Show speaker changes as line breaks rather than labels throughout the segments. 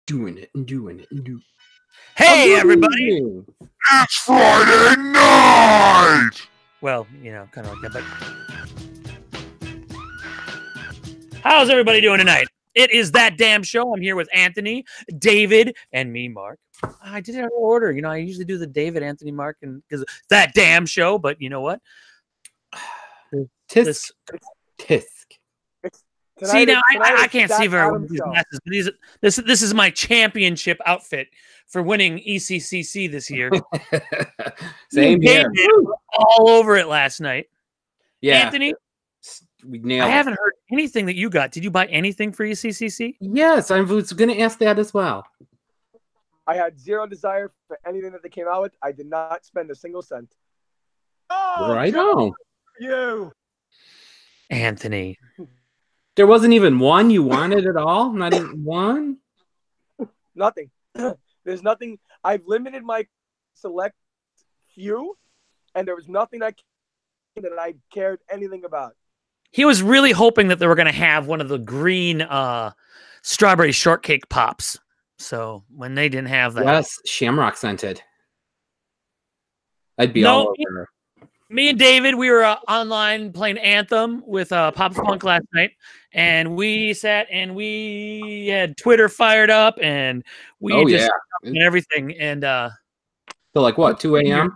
doing it and doing it and doing.
Hey, everybody!
It's Friday night!
Well, you know, kind of like that, but... How's everybody doing tonight? It is That Damn Show. I'm here with Anthony, David, and me, Mark. I did it in order. You know, I usually do the David, Anthony, Mark, and because That Damn Show, but you know what?
Tisk.
See, now I can't see very well with these glasses. This is my championship outfit for winning ECCC this year.
Same here.
All over it last night.
Yeah,
Anthony,
we nailed
I haven't heard anything that you got. Did you buy anything for ECCC?
Yes, I was going to ask that as well.
I had zero desire for anything that they came out with. I did not spend a single cent.
Oh, right on.
You,
Anthony.
There wasn't even one you wanted at all? Not even one?
Nothing. There's nothing. I've limited my select few, and there was nothing that I cared anything about.
He was really hoping that they were going to have one of the green strawberry shortcake pops. So when they didn't have that.
Yes, shamrock scented. I'd be all over.
Me and David, we were online playing Anthem with Pop Punk last night, and we sat and we had Twitter fired up, and we and everything. And
so, like what, 2 a.m.?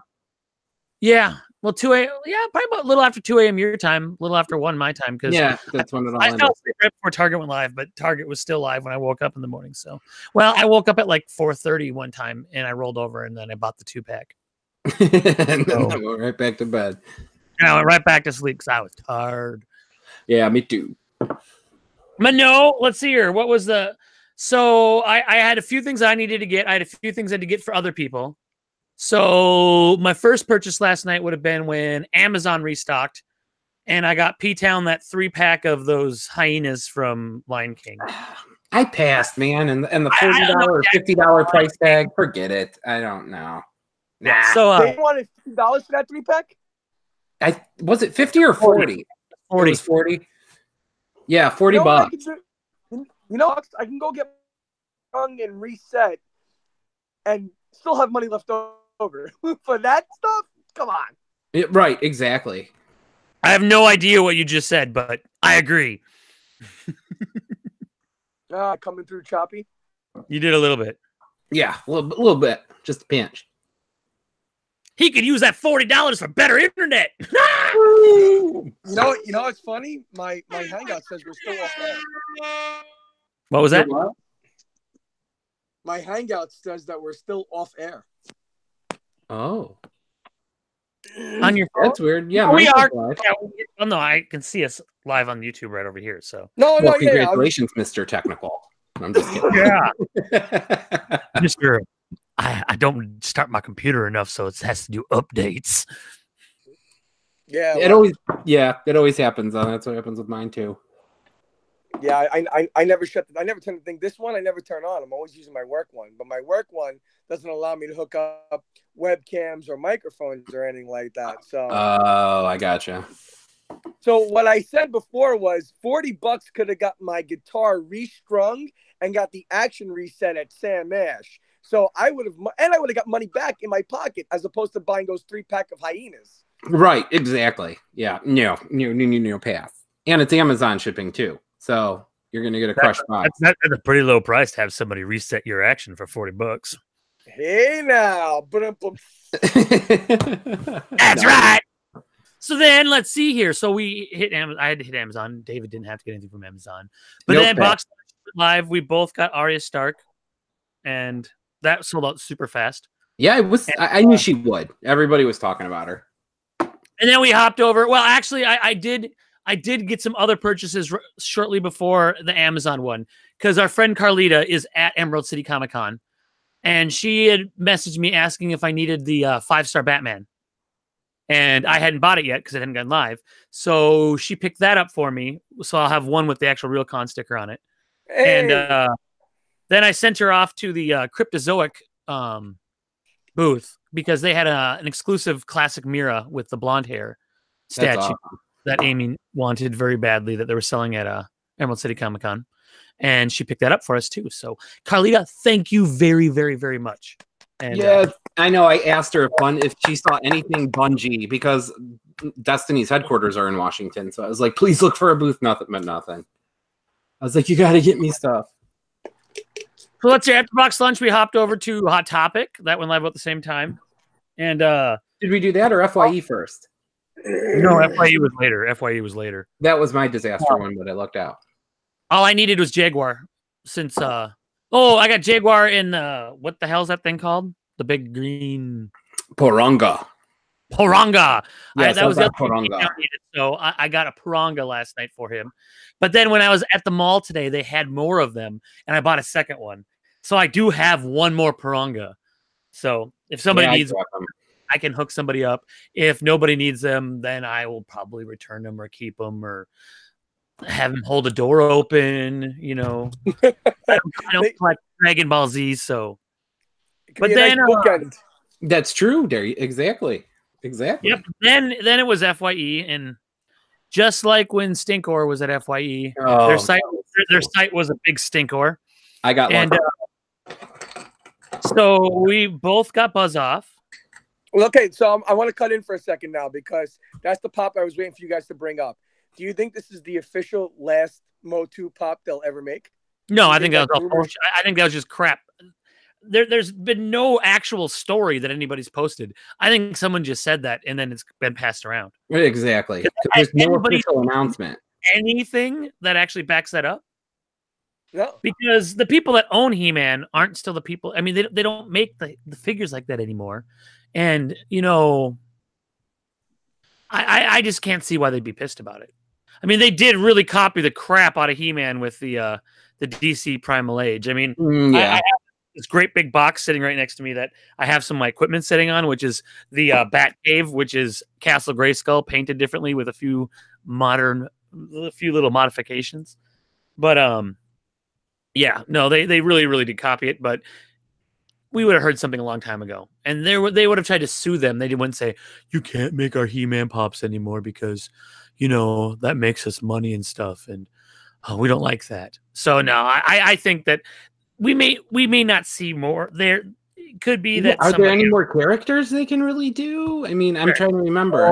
Yeah, well, 2 a.m. Yeah, probably about a little after 2 a.m. your time, a little after 1 my time. Because
that's when it all
I
ended.
fell asleep right before Target went live, but Target was still live when I woke up in the morning. So, well, I woke up at like 4:30 one time, and I rolled over, and then I bought the 2-pack.
And then I went right back to bed.
And I went right back to sleep because I was tired.
Yeah, me too.
But no, let's see here. What was the... So I had a few things I needed to get. I had a few things I had to get for other people. So my first purchase last night would have been when Amazon restocked. And I got P-Town that 3-pack of those hyenas from Lion King.
I passed, man. And the $40 or $50 price tag, forget it. I don't know. Nah.
So
they wanted $50 for that 3-pack?
Was it 50 or 40?
40.
It was 40. Yeah, $40.
You know, I can go get and reset and still have money left over for that stuff. Come on.
Right, exactly.
I have no idea what you just said, but I agree.
Coming through choppy.
You did a little bit.
Yeah, a little bit, just a pinch.
He could use that $40 for better internet.
You know what's funny? My Hangout says we're still off air.
What was that?
My Hangout says that we're still off air.
Oh.
On your phone?
That's weird. Yeah,
we are. Yeah, well, no, I can see us live on YouTube right over here. So
congratulations, Mr. Technical. I'm just kidding.
Yeah. Mr. I don't start my computer enough, so it has to do updates.
Yeah,
it always happens. That's what happens with mine too.
Yeah, I never I never turn the thing. This one I never turn on. I'm always using my work one, but my work one doesn't allow me to hook up webcams or microphones or anything like that. So
I gotcha.
So what I said before was $40 could have got my guitar restrung and got the action reset at Sam Ash. So I would have got money back in my pocket as opposed to buying those 3-pack of hyenas.
Right, exactly. Yeah, no path. And it's Amazon shipping too. So you're gonna get a crushed box.
That's a pretty low price to have somebody reset your action for $40.
Hey now.
That's right. So then let's see here. So we hit Amazon. I had to hit Amazon. David didn't have to get anything from Amazon. But then Box Live, we both got Arya Stark. And that sold out super fast.
Yeah, it was. I knew she would. Everybody was talking about her.
And then we hopped over. Well, actually, I did get some other purchases shortly before the Amazon one because our friend Carlita is at Emerald City Comic Con, and she had messaged me asking if I needed the 5-star Batman, and I hadn't bought it yet because it hadn't gone live. So she picked that up for me. So I'll have one with the actual Real Con sticker on it, and then I sent her off to the Cryptozoic booth because they had an exclusive classic Mira with the blonde hair statue that Amy wanted very badly that they were selling at Emerald City Comic Con. and she picked that up for us too. So Carlita, thank you very, very, very much. And,
yeah, I know. I asked her if she saw anything Bungie, because Destiny's headquarters are in Washington. So I was like, please look for a booth. Nothing, but nothing. I was like, you got to get me stuff.
So let's say after box lunch, we hopped over to Hot Topic. That went live at the same time. And
did we do that or FYE first?
No, FYE was later. FYE was later.
That was my disaster one, but I lucked out.
All I needed was Jaguar. Since I got Jaguar in what the hell's that thing called? The big green
Poranga.
Yes, that was the other
Poranga.
thing I needed. So I got a Poranga last night for him. But then when I was at the mall today, they had more of them, and I bought a second one. So I do have one more Poranga. So if somebody needs them, I can hook somebody up. If nobody needs them, then I will probably return them or keep them or have them hold a door open. You know, I don't collect Dragon Ball Z, so. But then
that's true, Derry. Exactly.
Yep. Then it was FYE, and just like when Stinkor was at FYE, their site was a big Stinkor.
I got
lucky. So we both got buzz off.
Well, okay, so I want to cut in for a second now because that's the pop I was waiting for you guys to bring up. Do you think this is the official last Motu pop they'll ever make?
No, I think that was just crap. There's been no actual story that anybody's posted. I think someone just said that, and then it's been passed around.
Exactly. There's no official announcement.
Anything that actually backs that up?
No.
Because the people that own He-Man aren't still the people. I mean, they don't make the figures like that anymore. And, you know, I just can't see why they'd be pissed about it. I mean, they did really copy the crap out of He-Man with the DC Primal Age. I mean, I have this great big box sitting right next to me that I have some of my equipment sitting on, which is the Bat Cave, which is Castle Grayskull painted differently with a few little modifications. But yeah, no, they really, really did copy it, but we would have heard something a long time ago. And they would have tried to sue them. They wouldn't say, you can't make our He-Man pops anymore because, you know, that makes us money and stuff. And we don't like that. So no, I think that we may not see more. There could be that.
Are there any more characters they can really do? I mean, I'm trying to remember.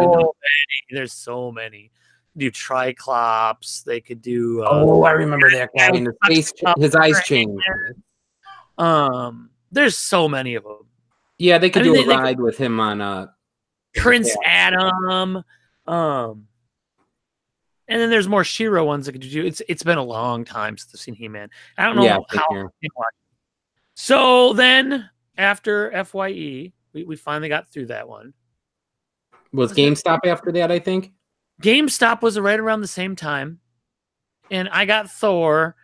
There's so many. Do Triclops. They could do.
I remember that guy in his eyes changed.
There's so many of them.
Yeah, they could do a ride with him on
Prince Adam. And then there's more She-Ra ones that could do. It's been a long time since I've seen He-Man. I don't know how. So then after FYE, we finally got through that one.
Was GameStop after that, I think?
GameStop was right around the same time. And I got Thor,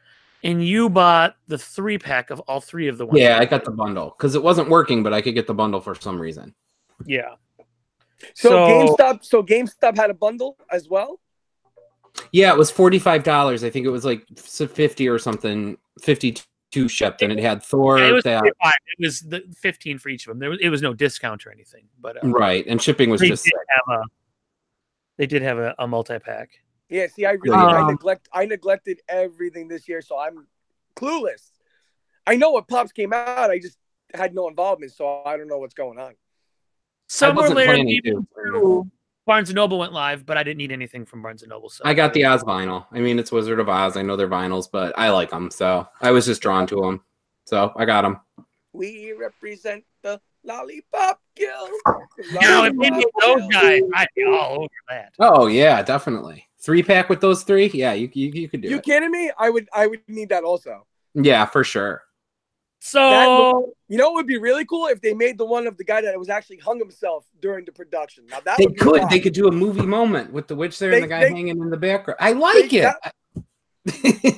and you bought the 3-pack of all three of the ones.
Yeah, I got the bundle because it wasn't working, but I could get the bundle for some reason.
Yeah.
So GameStop had a bundle as well?
Yeah, it was $45. I think it was like 50 or something, 52 shipped, and it had Thor.
Yeah, it was the 15 for each of them. It was no discount or anything, but
right, and shipping was just.
They did have a multi-pack.
Yeah, see, I neglected everything this year, so I'm clueless. I know what pops came out. I just had no involvement, so I don't know what's going on.
Somewhere later, Barnes & Noble went live, but I didn't need anything from Barnes & Noble. So
I got the Oz vinyl. I mean, it's Wizard of Oz. I know they're vinyls, but I like them, so I was just drawn to them. So I got them.
We represent the Lollipop Guild.
If we need those guys, I'd be all over that.
Oh yeah, definitely. 3-pack with those three. Yeah, you could do it.
You kidding me? I would need that also.
Yeah, for sure.
So
you know, it would be really cool if they made the one of the guy that was actually hung himself during the production. Now that
they could do a movie moment with the witch there and the guy hanging in the background. I like it.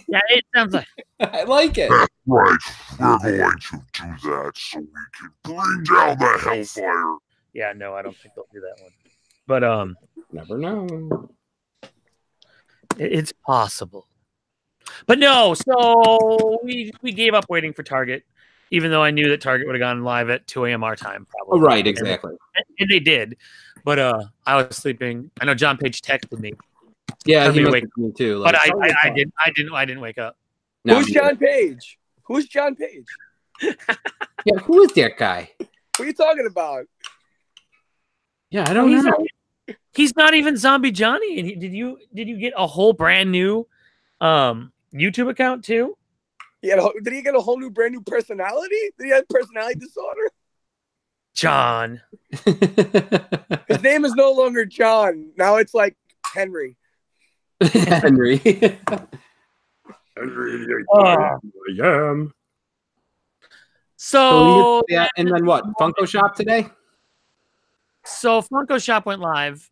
Yeah, it sounds like
I like it.
That's right. We're going to do that so we can bring down the hellfire.
Yeah, no, I don't think they'll do that one. But
never know.
It's possible. But no, so we gave up waiting for Target, even though I knew that Target would have gone live at 2 a.m. our time, probably.
Oh, right, exactly.
And they did. But I was sleeping. I know John Page texted me.
Yeah, he messaged me too.
Like, but I didn't wake up.
No,
Who's John Page? Who's John Page?
Yeah, who is that guy?
What are you talking about?
Yeah, I don't know.
He's not even Zombie Johnny. And did you get a whole brand new YouTube account too?
Did he get a whole new, brand new personality? Did he have personality disorder?
John.
His name is no longer John. Now it's like Henry.
Henry.
Henry,
I am.
So
yeah, and then what? Funko Shop today?
So Funko Shop went live,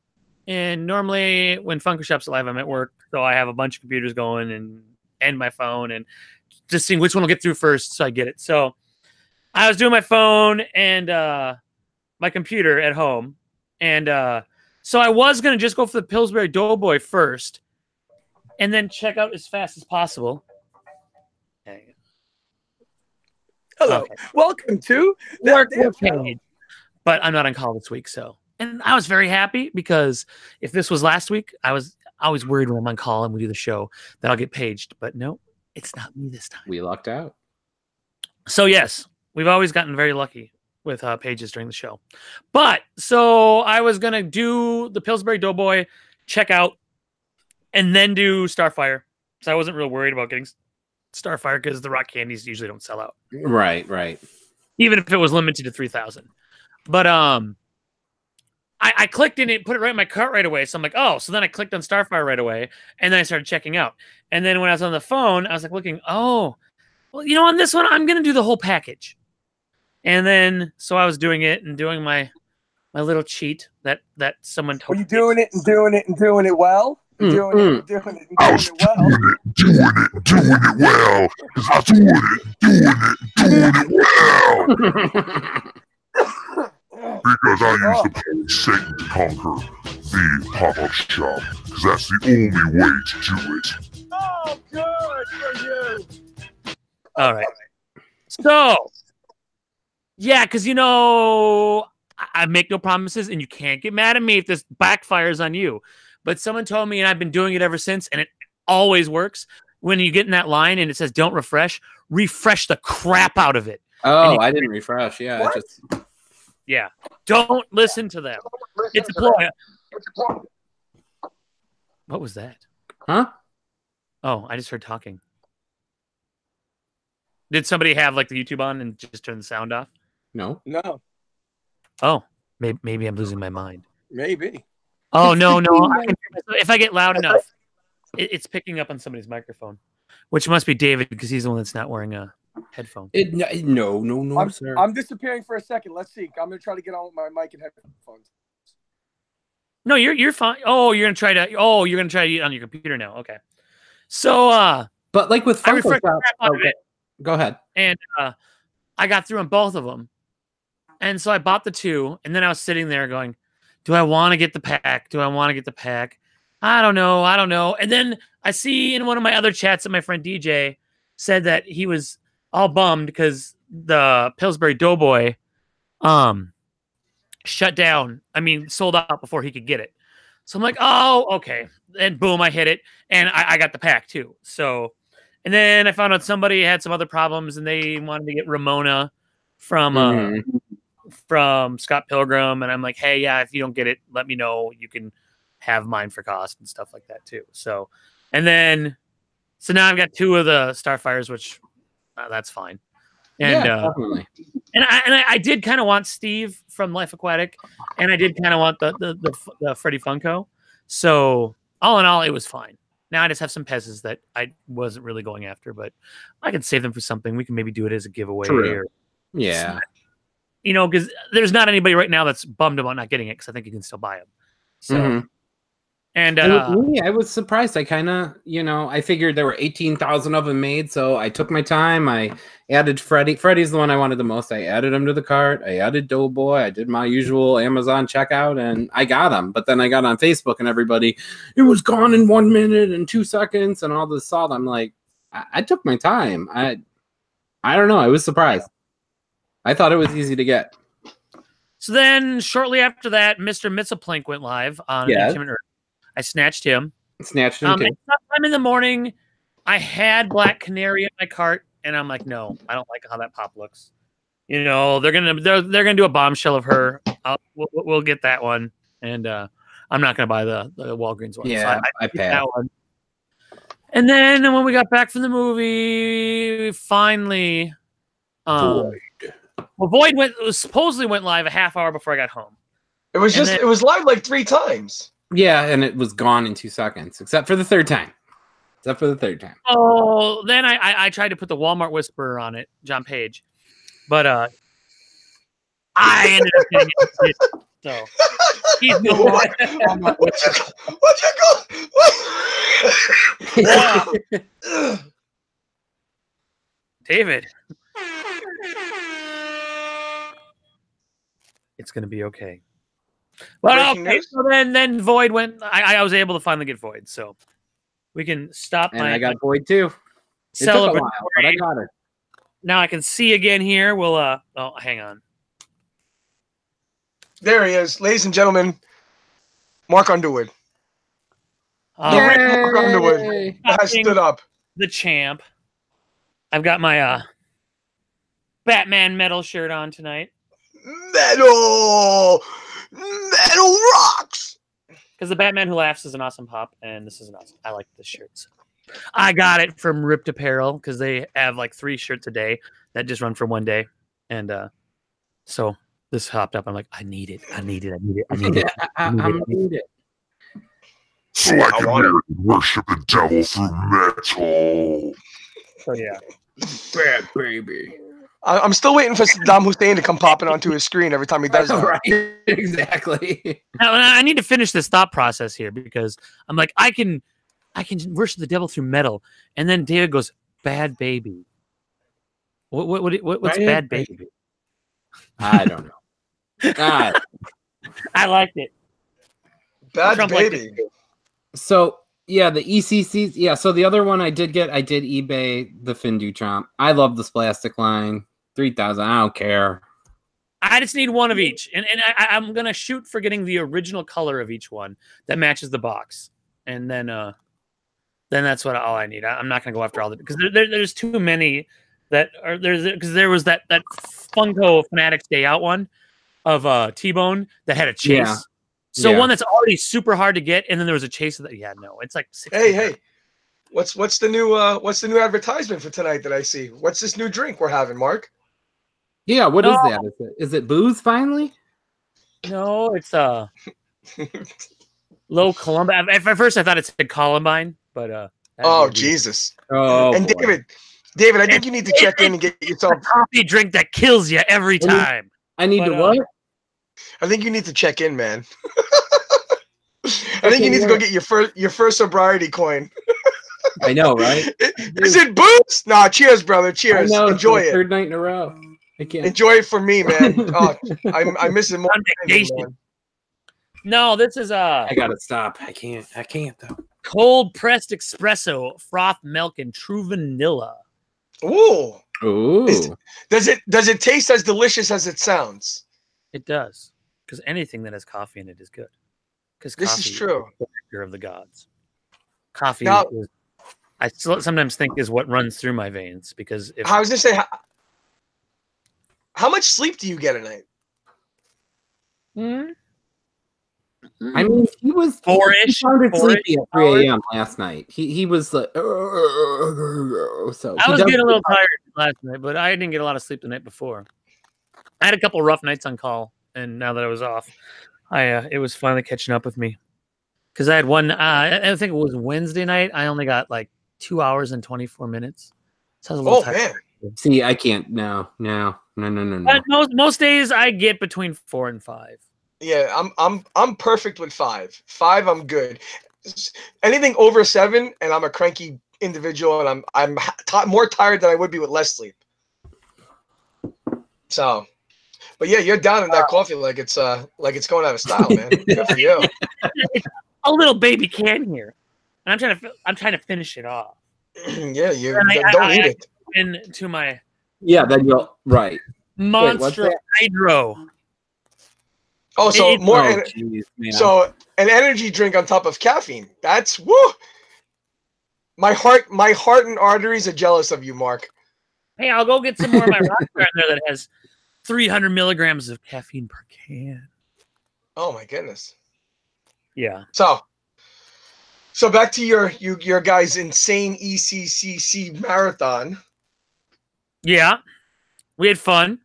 and normally when Funko Shop's live, I'm at work, so I have a bunch of computers going and my phone, and just seeing which one will get through first, so I get it. So I was doing my phone and my computer at home, and so I was gonna just go for the Pillsbury Doughboy first, and then check out as fast as possible. Okay.
Hello, welcome to
Work page. But I'm not on call this week, so. And I was very happy because if this was last week, I was always worried when I'm on call and we do the show that I'll get paged. But no, it's not me this time.
We lucked out.
So yes, we've always gotten very lucky with pages during the show. But so I was gonna do the Pillsbury Doughboy checkout and then do Starfire. So I wasn't real worried about getting Starfire because the rock candies usually don't sell out.
Right.
Even if it was limited to 3,000. But I clicked in it, put it right in my cart right away. So I'm like, oh, so then I clicked on Starfire right away, and then I started checking out. And then when I was on the phone, I was like looking, oh, well, you know, on this one, I'm gonna do the whole package. And then so I was doing it and doing my little cheat that someone told
me.
You
doing it and doing it and doing it well? Doing it and doing it and
I was
doing it
doing it well. Because I doing it well. Because I use the power of Satan to conquer the pop-up shop. Because that's the only way to do it.
Oh, good for you.
All right. So, yeah, because, you know, I make no promises, and you can't get mad at me if this backfires on you. But someone told me, and I've been doing it ever since, and it always works. When you get in that line and it says don't refresh the crap out of it.
Oh, I didn't refresh. Yeah,
Yeah. Don't listen to them. It's a ploy. What was that?
Huh?
Oh, I just heard talking. Did somebody have like the YouTube on and just turn the sound off?
No.
Oh, maybe I'm losing my mind.
Maybe.
Oh, no. If I get loud enough, it's picking up on somebody's microphone, which must be David because he's the one that's not wearing a headphone.
No, sir.
I'm disappearing for a second. Let's see. I'm going to try to get on with my mic and headphones.
No, you're fine. Oh, you're going to try to eat on your computer now. Okay. So,
but like with Funko Shop, okay. Go ahead.
And I got through on both of them. And so I bought the two, and then I was sitting there going, do I want to get the pack? I don't know. And then I see in one of my other chats that my friend DJ said that he was all bummed because the Pillsbury Doughboy shut down. I mean, sold out before he could get it. So I'm like, oh, okay. And boom, I hit it. And I got the pack too. So, and then I found out somebody had some other problems and they wanted to get Ramona from Scott Pilgrim. And I'm like, hey, yeah, if you don't get it, let me know. You can have mine for cost and stuff like that too. So, and then, so now I've got two of the Starfires, which that's fine. And,
definitely.
And I did kind of want Steve from Life Aquatic, and I did kind of want the Freddy Funko. So all in all, it was fine. Now I just have some Pezzes that I wasn't really going after, but I can save them for something. We can maybe do it as a giveaway.
True.
Or,
yeah.
You know, because there's not anybody right now that's bummed about not getting it because I think you can still buy them. So, and
I was surprised. I kind of, I figured there were 18,000 of them made, so I took my time. I added Freddy. Freddy's the one I wanted the most. I added him to the cart. I added Doughboy. I did my usual Amazon checkout, and I got them. But then I got on Facebook, and everybody, it was gone in 1 minute and 2 seconds, and all this salt. I'm like, I took my time. I don't know. I was surprised. I thought it was easy to get.
So then, shortly after that, Mr. Mitzelplink went live on Entertainment Earth. I snatched him.
Too.
At some time in the morning, I had Black Canary in my cart, and I'm like, no, I don't like how that pop looks. You know, they're gonna do a bombshell of her. We'll get that one, and I'm not gonna buy the Walgreens one.
Yeah,
so
I
keep
passed.
that one. And then when we got back from the movie, finally, Void supposedly went live a half hour before I got home.
It was it was live like 3 times.
Yeah, and it was gone in 2 seconds, except for the third time.
Oh, then I tried to put the Walmart Whisperer on it, John Page, but I ended up getting it. So he's no
What you go?
David. It's gonna be okay. But okay, so then Void went. I was able to finally get Void, so we can stop.
And I got Void too. It took a while, but I got it.
Now I can see again here. We'll oh, hang on.
There he is, ladies and gentlemen. Mark Underwood. Mark Underwood has stood up.
The champ. I've got my Batman metal shirt on tonight.
Metal rocks.
Because the Batman Who Laughs is an awesome pop, and this is an awesome. I like this shirt. So. I got it from Ripped Apparel because they have like 3 shirts a day that just run for 1 day, and so this hopped up. I'm like, I need it. I need it.
So I can worship the devil through metal.
So yeah,
bad baby.
I'm still waiting for Saddam Hussein to come popping onto his screen every time he does that.
Right, exactly.
Now, I need to finish this thought process here because I'm like, I can worship the devil through metal, and then David goes, "Bad baby." What's bad baby?
I don't know. God,
I liked it.
Bad baby.
So yeah, the ECCC. Yeah, so the other one I did eBay the Findu Chomp. I love this plastic line. 3,000. I don't care.
I just need one of each, and I'm gonna shoot for getting the original color of each one that matches the box, and then that's all I need. I'm not gonna go after all the because there's too many that are because there was that Funko Fanatics Day Out one of T-Bone that had a chase.
Yeah.
So one that's already super hard to get, and then there was a chase that it's like 60.
Hey, what's the new advertisement for tonight that I see? What's this new drink we're having, Mark?
Yeah, what is that? Is it booze finally?
No, it's low Columbine. At first I thought it said Columbine, but
oh Jesus!
Oh,
and
boy.
David, I think you need to check in and get yourself
a coffee drink that kills you every time.
I need to what?
I think you need to check in, man. I think you need to go get your first sobriety coin.
I know, right?
Is it booze? Nah, cheers, brother. Cheers. Enjoy it.
3rd night in a row. I can't.
Enjoy it for me, man. Oh, I miss it more.
On vacation. No, this is
I gotta stop. I can't though.
Cold pressed espresso, froth milk, and true vanilla.
Ooh.
Does
it taste as delicious as it sounds?
It does, because anything that has coffee in it is good. Because
this is true.
Is the nectar of the gods. Coffee is, I sometimes think, is what runs through my veins. Because if
I was gonna say, how much sleep do you get a night?
I mean, he was
4-ish.
He sounded sleepy at 3 a.m. last night. He was like, so
I was getting a little tired last night, but I didn't get a lot of sleep the night before. I had a couple rough nights on call, and now that I was off, it was finally catching up with me. Because I had one, I think it was Wednesday night. I only got like 2 hours and 24 minutes. So I was a little tired.
Man. See, I can't. No.
But most days I get between 4 and 5.
Yeah, I'm perfect with 5. 5, I'm good. Anything over 7, and I'm a cranky individual, and I'm more tired than I would be with less sleep. So, but yeah, you're down in that coffee like it's going out of style, man. Good for you.
A little baby can here, and I'm trying to finish it off.
Yeah, you don't eat it.
Into my
then you'll right.
Monster Hydro.
Oh, so so an energy drink on top of caffeine. That's woo.
My heart and arteries are jealous of you, Mark.
Hey, I'll go get some more of my rock star in there that has 300 milligrams of caffeine per can.
Oh my goodness.
Yeah.
So back to your guys' insane ECCC marathon.
Yeah. We had fun.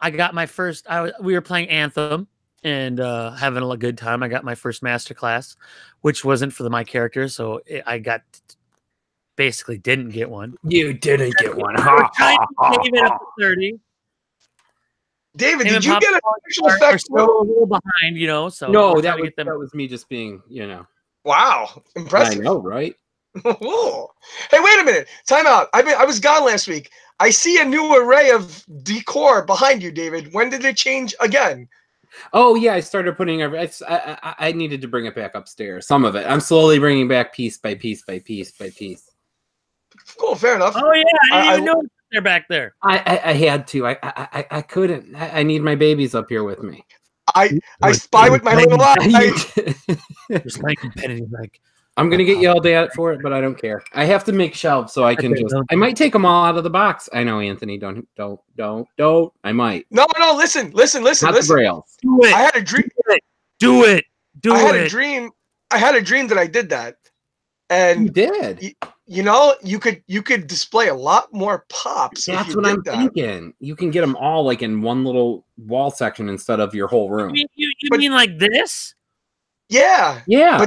I got my first. We were playing Anthem and having a good time. I got my first master class, which wasn't for my character, so I basically didn't get one.
You didn't get one.
I tried to save it up to 30.
David, did you get a special effect?
Still a little behind, So
no, that was me just being,
Wow, impressive.
I know, right?
Hey, wait a minute. Time out. I was gone last week. I see a new array of decor behind you, David. When did it change again?
Oh yeah, I started putting I needed to bring it back upstairs. Some of it. I'm slowly bringing back piece by piece by piece by piece.
Cool, fair enough.
Oh yeah, I didn't even know they're back there.
I had to. I couldn't. I need my babies up here with me.
I spy with my little eye.
Just like
I'm gonna get yelled at for it, but I don't care. I have to make shelves so I can I might take them all out of the box. I know, Anthony. Don't. I might.
No. Listen.
Not the Brails.
Do it.
I had a dream.
Do it.
I had a dream that I did that, and
you did.
You could display a lot more pops.
That's what I'm thinking. You can get them all like in one little wall section instead of your whole room.
You mean like this?
Yeah.
Yeah.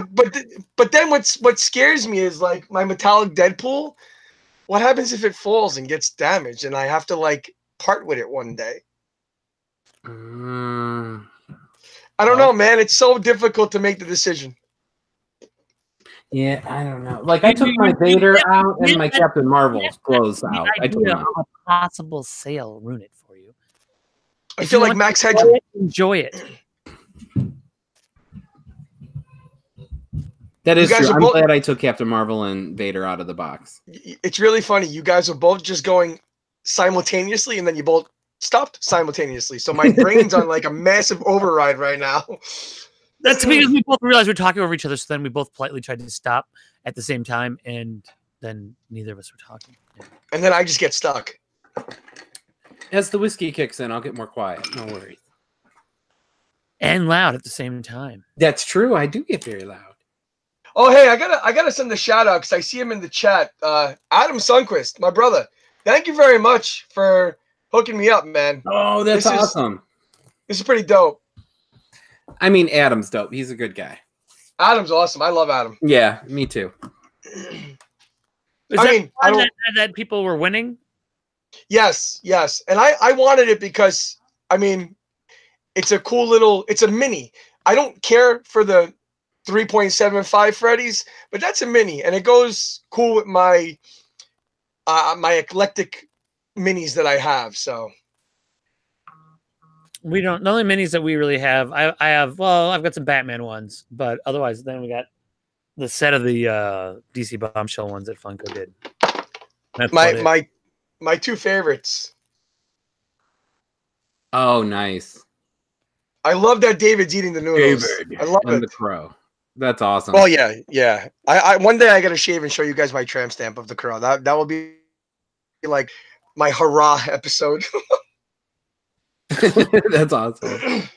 But then what scares me is like my metallic Deadpool. What happens if it falls and gets damaged and I have to like part with it one day? I don't know, man. It's so difficult to make the decision.
Yeah, I don't know. Like I took my Vader out and my Captain Marvel's clothes out. I took them out.
A possible sale ruin it for you.
I feel like Max Hedge.
Enjoy it.
That is true. I'm glad I took Captain Marvel and Vader out of the box.
It's really funny. You guys are both just going simultaneously, and then you both stopped simultaneously. So my brain's on like a massive override right now.
That's because we both realized we're talking over each other. So then we both politely tried to stop at the same time, and then neither of us were talking. Yeah.
And then I just get stuck.
As the whiskey kicks in, I'll get more quiet. No worries.
And loud at the same time.
That's true. I do get very loud.
Oh, hey, I gotta send a shout out because I see him in the chat. Adam Sundquist, my brother. Thank you very much for hooking me up, man.
Oh, that's awesome.
This is pretty dope.
I mean, Adam's dope. He's a good guy.
Adam's awesome. I love Adam.
Yeah, me too.
That people were winning?
Yes. And I wanted it because, I mean, it's a cool little, it's a mini. I don't care for the 3.75 Freddies, but that's a mini, and it goes cool with my my eclectic minis that I have. So
we don't. The only minis that we really have, I have. Well, I've got some Batman ones, but otherwise, then we got the set of the DC Bombshell ones that Funko did. That's
my two favorites.
Oh, nice.
I love that David's eating the noodles.
David,
I love it.
The crow. That's awesome.
Well, yeah. I one day I gotta shave and show you guys my tramp stamp of the crow. That will be like my hurrah episode.
That's awesome.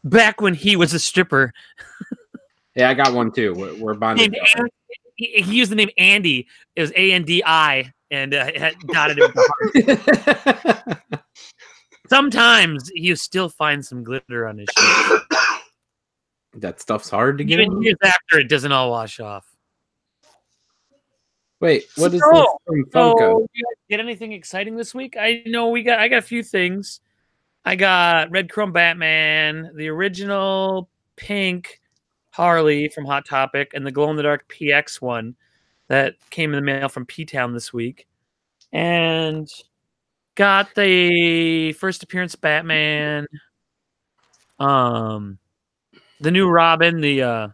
Back when he was a stripper.
Yeah, I got one too. We're bonded.
He used the name Andy. It was Andi, and had dotted it with the heart. Sometimes you still find some glitter on his shirt.
That stuff's hard to get.
Even years after, it doesn't all wash off.
Wait, what is this from Funko?
You guys get anything exciting this week? I know I got a few things. I got Red Chrome Batman, the original pink Harley from Hot Topic, and the glow in the dark PX one that came in the mail from P-Town this week, and got the first appearance Batman. The new Robin, the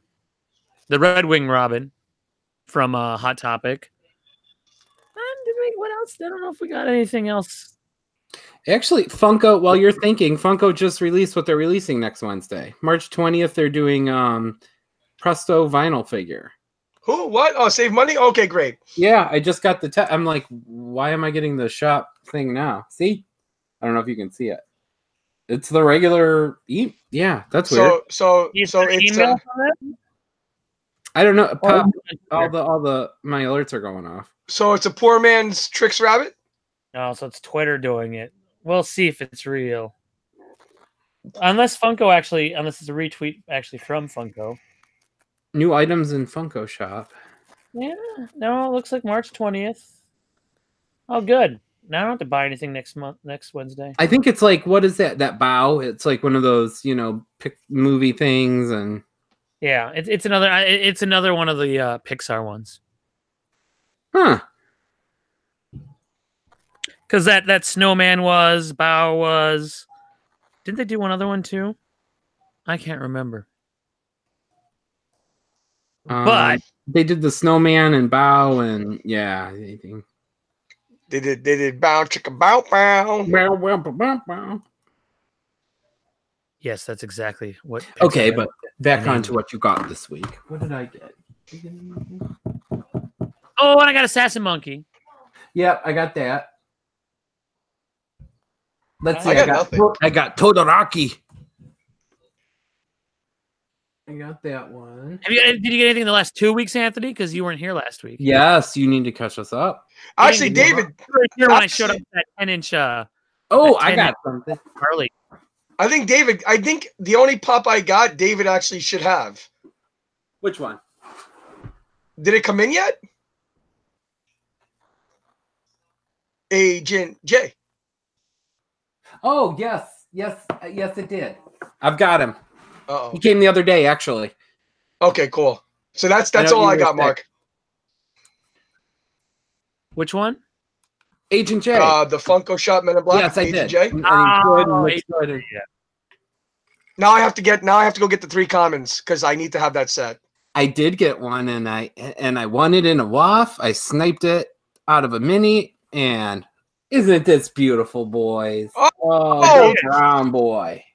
Red Wing Robin from Hot Topic. What else? I don't know if we got anything else.
Actually, Funko, while you're thinking, Funko just released what they're releasing next Wednesday. March 20th, they're doing Presto vinyl figure.
Who? What? Oh, save money? Okay, great.
Yeah, I just got the I'm like, why am I getting the shop thing now? See? I don't know if you can see it. It's the regular yeah, that's weird.
So
You
it's
sent an email from it?
I don't know. Pop,
Oh,
all the my alerts are going off.
so it's a poor man's Tricks Rabbit?
no, so it's Twitter doing it. We'll see if it's real. Unless it's a retweet actually from Funko.
New items in Funko Shop.
Yeah, no, it looks like March 20th. Oh, good. Now I don't have to buy anything next Wednesday.
I think it's like, what is that? That bow? It's like one of those, movie things, and
Yeah, it's another one of the Pixar ones.
huh?
Because that snowman bow was. Didn't they do one other one too? I can't remember. But
they did the snowman and bow, and yeah, anything.
They did bow chicka bow bow.
Bow, bow, bow, bow, bow.
yes, that's exactly what.
Okay, but back on to what you got this week. What did I get?
Oh, and I got Assassin Monkey.
Yep, I got that. Let's see.
I got nothing.
I got Todoraki. I got that one.
Did you get anything in the last 2 weeks, Anthony? Because you weren't here last week.
Yes, you need to catch us up.
Actually, David,
you were here when I showed up with that 10-inch.
I got something.
Harley.
I think the only pop I got, David actually should have.
Which one?
Did it come in yet? Agent J.
Oh, yes, it did. I've got him.
Uh-oh.
He came the other day, actually.
Okay, cool. So that's
I know
all
you
I
were
got,
sick.
Mark.
Which one?
Agent J.
The Funko Shop Men in Black.
Yes, I
Agent
did.
J.
And he could, and
Agent
looks good.
Yeah.
Now I have to go get the 3 commons because I need to have that set.
I did get one, and I won it in a waff. I sniped it out of a mini, and isn't this beautiful, boys?
Oh,
the brown boy.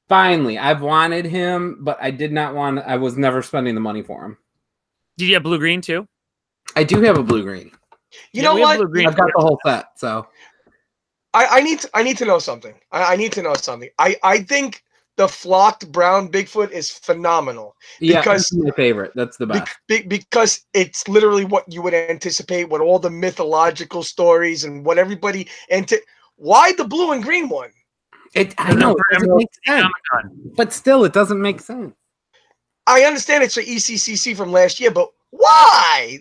Finally, I've wanted him, but I did not want. I was never spending the money for him.
Did you have blue green too?
I do have a blue green.
You know what?
I've got the whole set, so
I need to know something. I need to know something. I think the flocked brown Bigfoot is phenomenal.
Yeah,
because
that's my favorite. That's the best.
Because it's literally what you would anticipate, what all the mythological stories and what everybody why the blue and green one?
I know it doesn't make sense, but still, it doesn't make sense.
I understand it's for ECCC from last year, but why?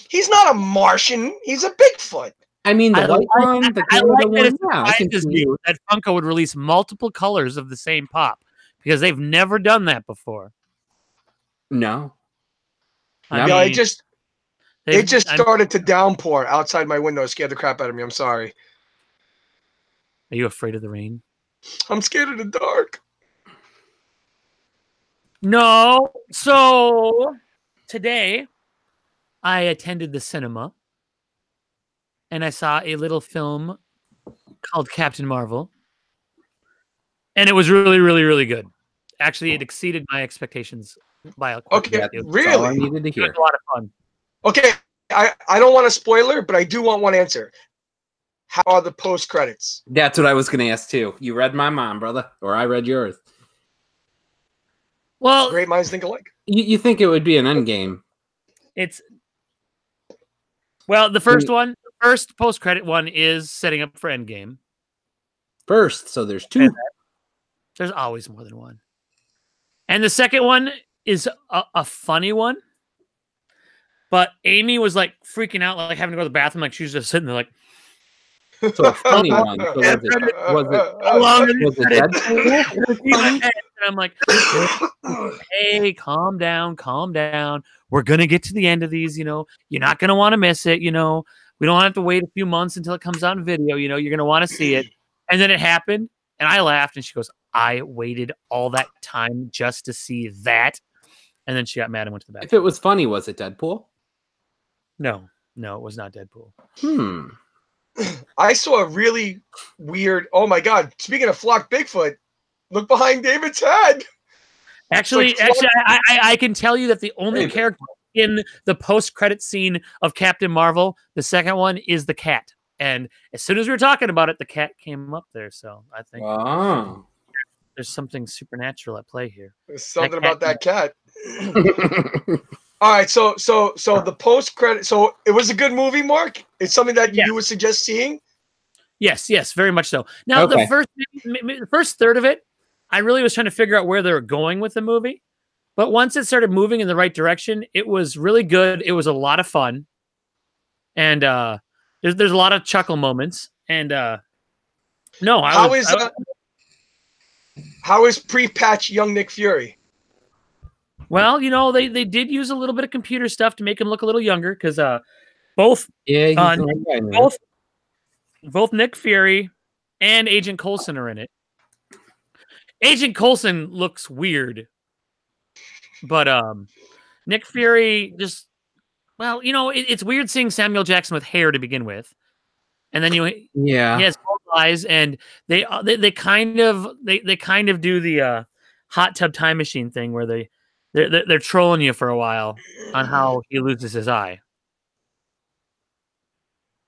He's not a Martian. He's a Bigfoot.
I mean, the white one, the Canada one.
It surprises you that Funko would release multiple colors of the same pop because they've never done that before.
No.
It just started to downpour outside my window. It scared the crap out of me. I'm sorry.
Are you afraid of the rain?
I'm scared of the dark.
No. So today I attended the cinema and I saw a little film called Captain Marvel. And it was really, really, really good. Actually, it exceeded my expectations by a
Okay, really?
All I needed to hear.
It was a lot of fun.
Okay, I don't want a spoiler, but I do want one answer. How are the post credits?
That's what I was going to ask too. You read my mind, brother, or I read yours.
Well,
Great minds think alike.
You think it would be an end game?
The first post credit one is setting up for Endgame.
First, so there's 2.
There's always more than one. And the second one is a funny one. But Amy was like freaking out, like having to go to the bathroom, like she was just sitting there like.
So a funny one. So was it Deadpool?
And I'm like, hey, calm down. We're going to get to the end of these, You're not going to want to miss it, We don't have to wait a few months until it comes out in video, You're going to want to see it. And then it happened, and I laughed, and she goes, I waited all that time just to see that. And then she got mad and went to the bathroom.
If it was funny, was it Deadpool?
No, it was not Deadpool.
I saw a really weird. Oh my God! Speaking of flocked Bigfoot, look behind David's head.
Actually, I can tell you that the only character in the post-credit scene of Captain Marvel, the second one, is the cat. And as soon as we were talking about it, the cat came up there. So I think there's something supernatural at play here.
There's something about that cat. All right, so the post-credit. So it was a good movie, Mark. It's something that you would suggest seeing.
Yes, very much so. Now, the first third of it, I really was trying to figure out where they were going with the movie. But once it started moving in the right direction, it was really good. It was a lot of fun. And there's a lot of chuckle moments. And how
is pre-patch young Nick Fury?
Well, they did use a little bit of computer stuff to make him look a little younger because both Nick Fury and Agent Coulson are in it. Agent Coulson looks weird, but Nick Fury just it's weird seeing Samuel Jackson with hair to begin with, and then he has both eyes, and they kind of do the hot tub time machine thing where they're trolling you for a while on how he loses his eye,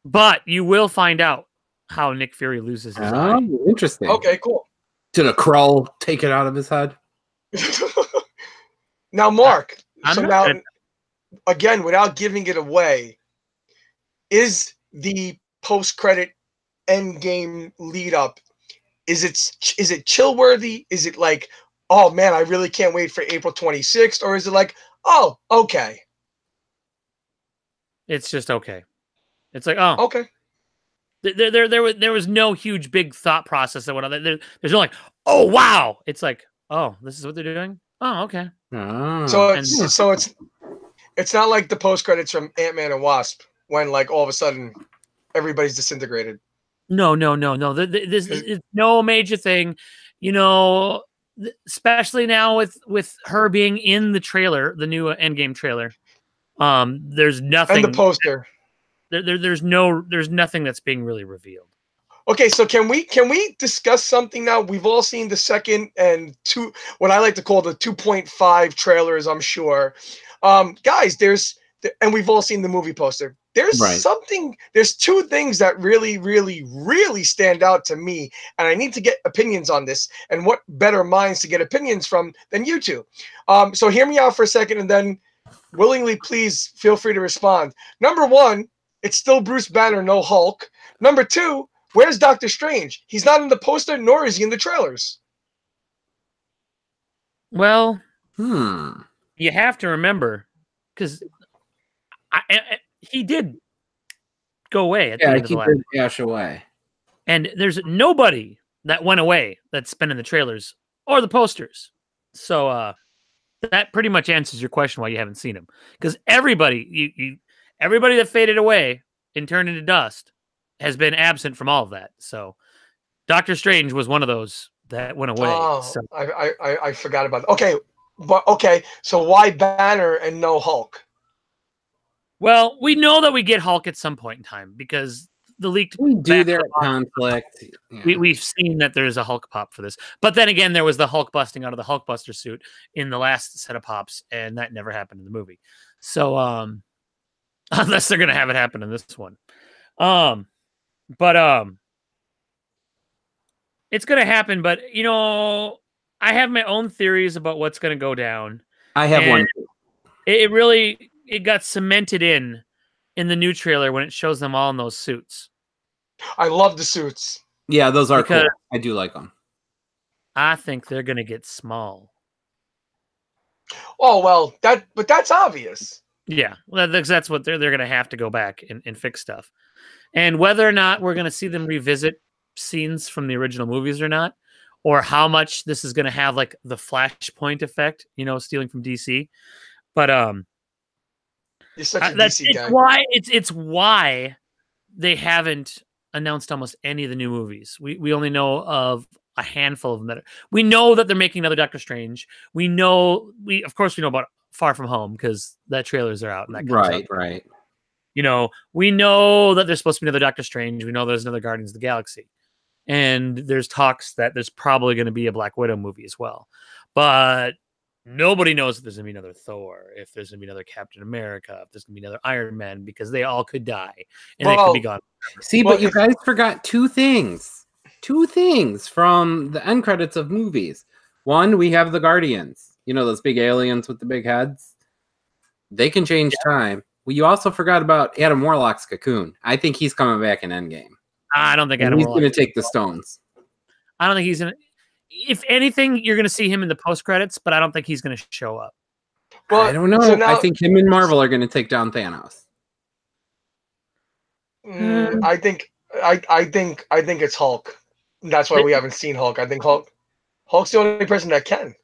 but you will find out how Nick Fury loses his eye.
Interesting.
Okay, cool.
Did a Krull take it out of his head?
Now, Mark. Again, without giving it away, is the post-credit Endgame lead-up? Is it chill-worthy? Is it like, oh man, I really can't wait for April 26th, or is it like, oh, okay?
It's just okay. It's like, oh,
okay.
There was no huge big thought process that went on. There's no like, oh wow. It's like, oh, this is what they're doing. Oh, okay.
So it's not like the post credits from Ant-Man and Wasp when like all of a sudden everybody's disintegrated.
No. This is no major thing, especially now with her being in the trailer, the new Endgame trailer. There's nothing.
And the poster.
There's nothing that's being really revealed.
Okay, so can we discuss something now? We've all seen the second and what I like to call the 2.5 trailers, I'm sure. Guys, and we've all seen the movie poster. There's there's two things that really, really, really stand out to me, and I need to get opinions on this, and what better minds to get opinions from than you two. So hear me out for a second, and then willingly, please feel free to respond. Number one, it's still Bruce Banner, no Hulk. Number two, where's Doctor Strange? He's not in the poster, nor is he in the trailers.
Well, you have to remember, because he did go away at the end of the last.
Dash away.
And there's nobody that went away that's been in the trailers or the posters. So that pretty much answers your question why you haven't seen him. Because everybody that faded away and turned into dust has been absent from all of that. So Doctor Strange was one of those that went away.
Oh,
so.
I forgot about that. Okay, so why Banner and no Hulk?
Well, we know that we get Hulk at some point in time because the leaked
their conflict.
Yeah. We've seen that there's a Hulk pop for this. But then again, there was the Hulk busting out of the Hulkbuster suit in the last set of pops, and that never happened in the movie. So unless they're gonna have it happen in this one. It's gonna happen, but I have my own theories about what's gonna go down.
I have one.
It got cemented in the new trailer when it shows them all in those suits.
I love the suits.
Yeah, those are cool. I do like them.
I think they're gonna get small.
Oh well, but that's obvious.
Yeah, that's what they're gonna have to go back and fix stuff. And whether or not we're gonna see them revisit scenes from the original movies or not, or how much this is gonna have like the Flashpoint effect, stealing from DC. But
you're such a DC guy.
It's why they haven't announced almost any of the new movies. We only know of a handful of them. We know that they're making another Doctor Strange. We know about Far From Home because that trailers are out and that comes up.
Right.
We know that there's supposed to be another Doctor Strange. We know there's another Guardians of the Galaxy. And there's talks that there's probably going to be a Black Widow movie as well. But Nobody knows if there's gonna be another Thor, if there's gonna be another Captain America, if there's gonna be another Iron Man, because they all could die and they could be gone.
See, but you guys forgot two things. Two things from the end credits of movies. One, we have the Guardians. You know, those big aliens with the big heads. They can change time. Well, you also forgot about Adam Warlock's cocoon. I think he's coming back in Endgame.
I don't think Adam
He's
Warlock
going to take the stones.
I don't think he's gonna. If anything, you're gonna see him in the post credits, but I don't think he's gonna show up.
Well, I don't know. So now, I think him and Marvel are going to take down Thanos.
I think it's Hulk. That's why we haven't seen Hulk. I think Hulk's the only person that can.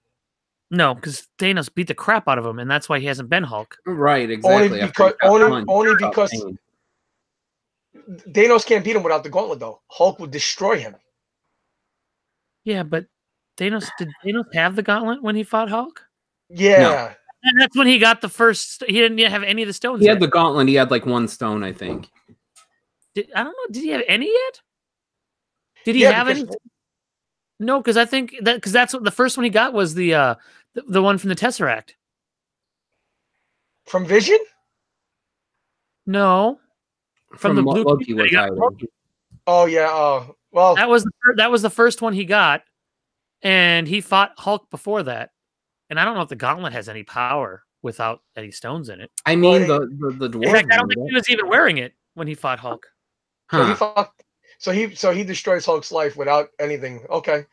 No, because Thanos beat the crap out of him, and that's why he hasn't been Hulk.
Right, exactly.
Only because Thanos can't beat him without the gauntlet, though. Hulk would destroy him.
Yeah, but did Thanos have the gauntlet when he fought Hulk?
Yeah.
No. And that's when he got the first. He didn't have any of the stones.
He had the gauntlet. He had like one stone, I think.
I don't know. Did he have any yet? Did he have any? No, because I think that's what the first one he got was the one from the Tesseract.
From Vision?
No. From the blue.
Loki was
oh yeah. Oh well.
That was the first one he got, and he fought Hulk before that. And I don't know if the gauntlet has any power without any stones in it.
I mean, the dwarf.
In fact, I don't think he was even wearing it when he fought Hulk.
Huh.
So he destroys Hulk's life without anything. Okay.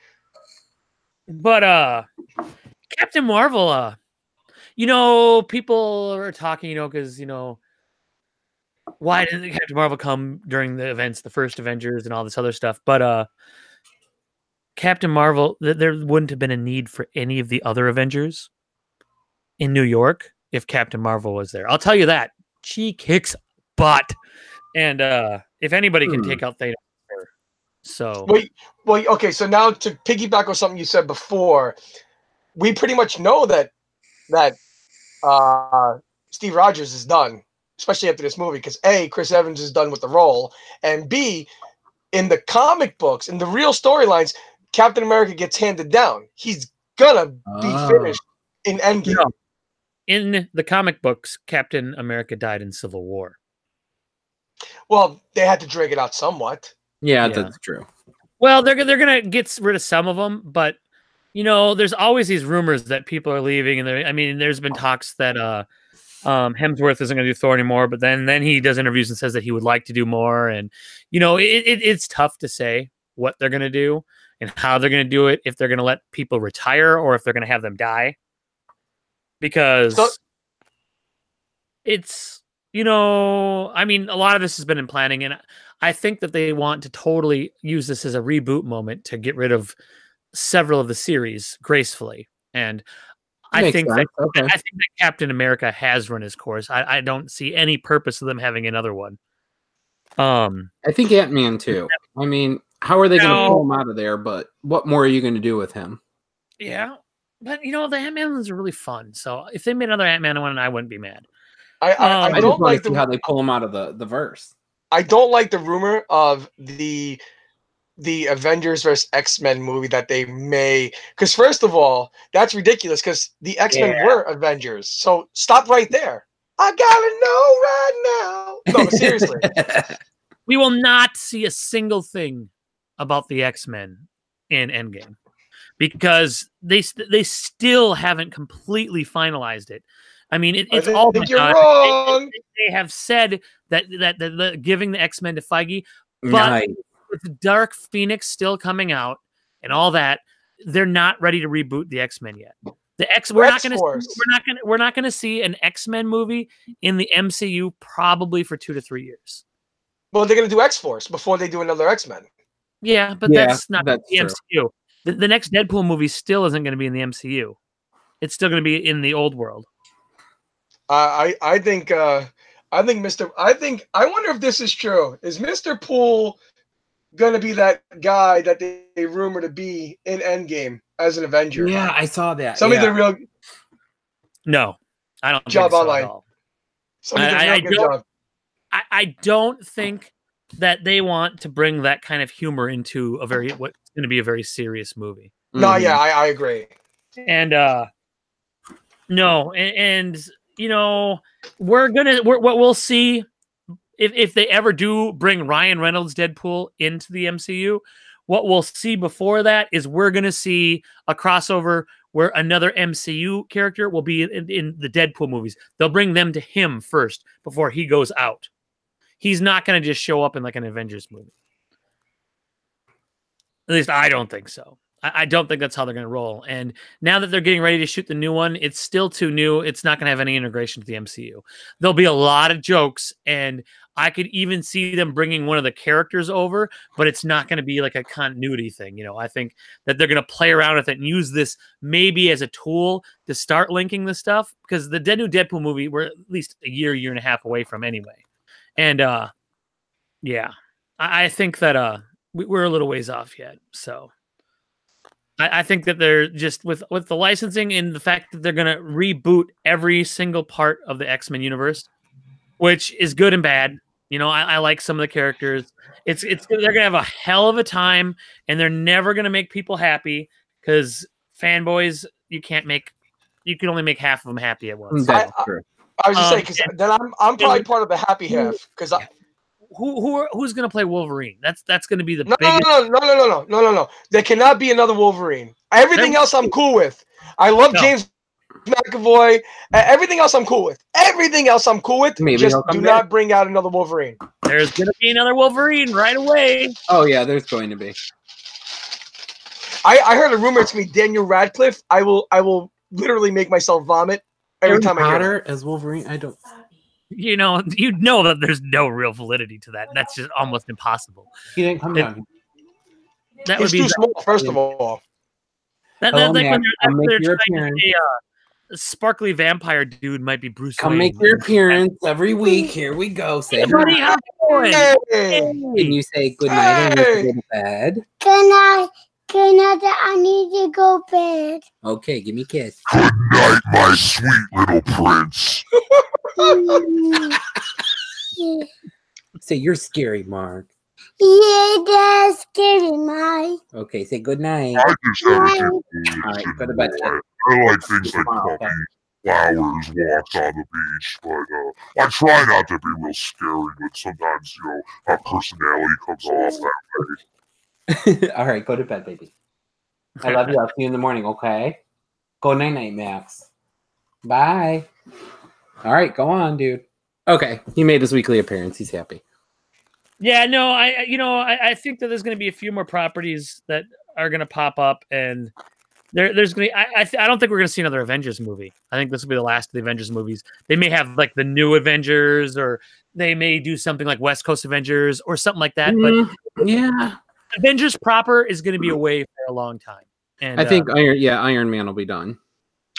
But Captain Marvel, people are talking, because why didn't Captain Marvel come during the events, the first Avengers and all this other stuff? But Captain Marvel, there wouldn't have been a need for any of the other Avengers in New York if Captain Marvel was there. I'll tell you that. She kicks butt. And if anybody can take out Thanos, so
well, okay. So now to piggyback on something you said before, we pretty much know that Steve Rogers is done, especially after this movie, because A, Chris Evans is done with the role, and B, in the comic books, in the real storylines, Captain America gets handed down. He's gonna be finished in Endgame.
No. In the comic books, Captain America died in Civil War.
Well, they had to drag it out somewhat.
Yeah, that's true.
Well, they're gonna get rid of some of them, but there's always these rumors that people are leaving, and there's been talks that Hemsworth isn't going to do Thor anymore, but then he does interviews and says that he would like to do more, and it's tough to say what they're going to do and how they're going to do it, if they're going to let people retire or if they're going to have them die, because it's. A lot of this has been in planning, and I think that they want to totally use this as a reboot moment to get rid of several of the series gracefully. And I think that Captain America has run his course. I don't see any purpose of them having another one.
I think Ant-Man too. I mean, how are they going to pull him out of there? But what more are you going to do with him?
Yeah, but the Ant-Man ones are really fun. So if they made another Ant-Man one, I wouldn't be mad.
I don't like
how they pull him out of the verse.
I don't like the rumor of the Avengers vs. X-Men movie that they may, because first of all, that's ridiculous because the X-Men were Avengers. So stop right there. I gotta know right now. No, but seriously.
We will not see a single thing about the X-Men in Endgame because they still haven't completely finalized it. I mean, it's all been done.
Wrong.
They have said that giving the X-Men to Feige, but with Dark Phoenix still coming out and all that, they're not ready to reboot the X-Men yet. We're not going to see an X-Men movie in the MCU probably for 2 to 3 years.
Well, they're going to do X-Force before they do another X-Men.
Yeah, but that's not the MCU. The next Deadpool movie still isn't going to be in the MCU. It's still going to be in the old world.
I wonder if this is true. Is Mr. Poole gonna be that guy that they rumor to be in Endgame as an Avenger?
Yeah, I saw that.
Somebody did a real
no, I don't
job
think so
online.
At all.
I
don't think that they want to bring that kind of humor into what's going to be a very serious movie.
No, yeah, I agree.
And No, and you know, what we'll see if they ever do bring Ryan Reynolds Deadpool into the MCU, what we'll see before that is we're gonna see a crossover where another MCU character will be in the Deadpool movies. They'll bring them to him first before he goes out. He's not gonna just show up in like an Avengers movie. At least I don't think so. I don't think that's how they're going to roll. And now that they're getting ready to shoot the new one, it's still too new. It's not going to have any integration to the MCU. There'll be a lot of jokes, and I could even see them bringing one of the characters over, but it's not going to be like a continuity thing. You know, I think that they're going to play around with it and use this maybe as a tool to start linking the stuff, because the new Deadpool movie, we're at least a year and a half away from anyway. And yeah, I think that we're a little ways off yet. So I think that they're just with the licensing and the fact that they're going to reboot every single part of the X-Men universe, which is good and bad. You know, I like some of the characters. They're going to have a hell of a time, and they're never going to make people happy, because fanboys, you can only make half of them happy at once.
I was just saying, because then I'm probably part of the happy half, because
who's going to play Wolverine? That's going to be the
no,
biggest.
No. There cannot be another Wolverine. Everything else I'm cool with. I love James McAvoy. Everything else I'm cool with. Everything else I'm cool with.
Maybe
just do not bring out another Wolverine.
There's going to be another Wolverine right away.
Oh yeah, there's going to be.
I heard a rumor it's going to be Daniel Radcliffe. I will literally make myself vomit every time I hear it.
As Wolverine. I don't.
You know that there's no real validity to that. That's just almost impossible.
He didn't come down.
That
He's
would be
too small, first of all.
That's like when they're trying to say a sparkly vampire dude might be Bruce Wayne.
Come make your appearance every week. Here we go. Say
hey, buddy, how's it going?
Hey.
Can you say good night and you go to bed?
Good night. Good night. I need to go bed.
Okay, give me a kiss.
Good night, my sweet little prince.
Say you're scary, Mark.
Yeah, that's scary, Mike.
Okay, say good night.
I just have a good
All right, go to bed.
I like things like puppies, flowers, walks on the beach, but I try not to be real scary, but sometimes, my personality comes off that way.
All right, go to bed, baby. I love you. I'll see you in the morning, okay? Go night-night, Max. Bye. All right, go on, dude. Okay, he made his weekly appearance. He's happy.
Yeah, no, I think that there's going to be a few more properties that are going to pop up, and there's going to be. I don't think we're going to see another Avengers movie. I think this will be the last of the Avengers movies. They may have like the new Avengers, or they may do something like West Coast Avengers or something like that. But
yeah,
Avengers proper is going to be away for a long time. And
I think Iron Man will be done.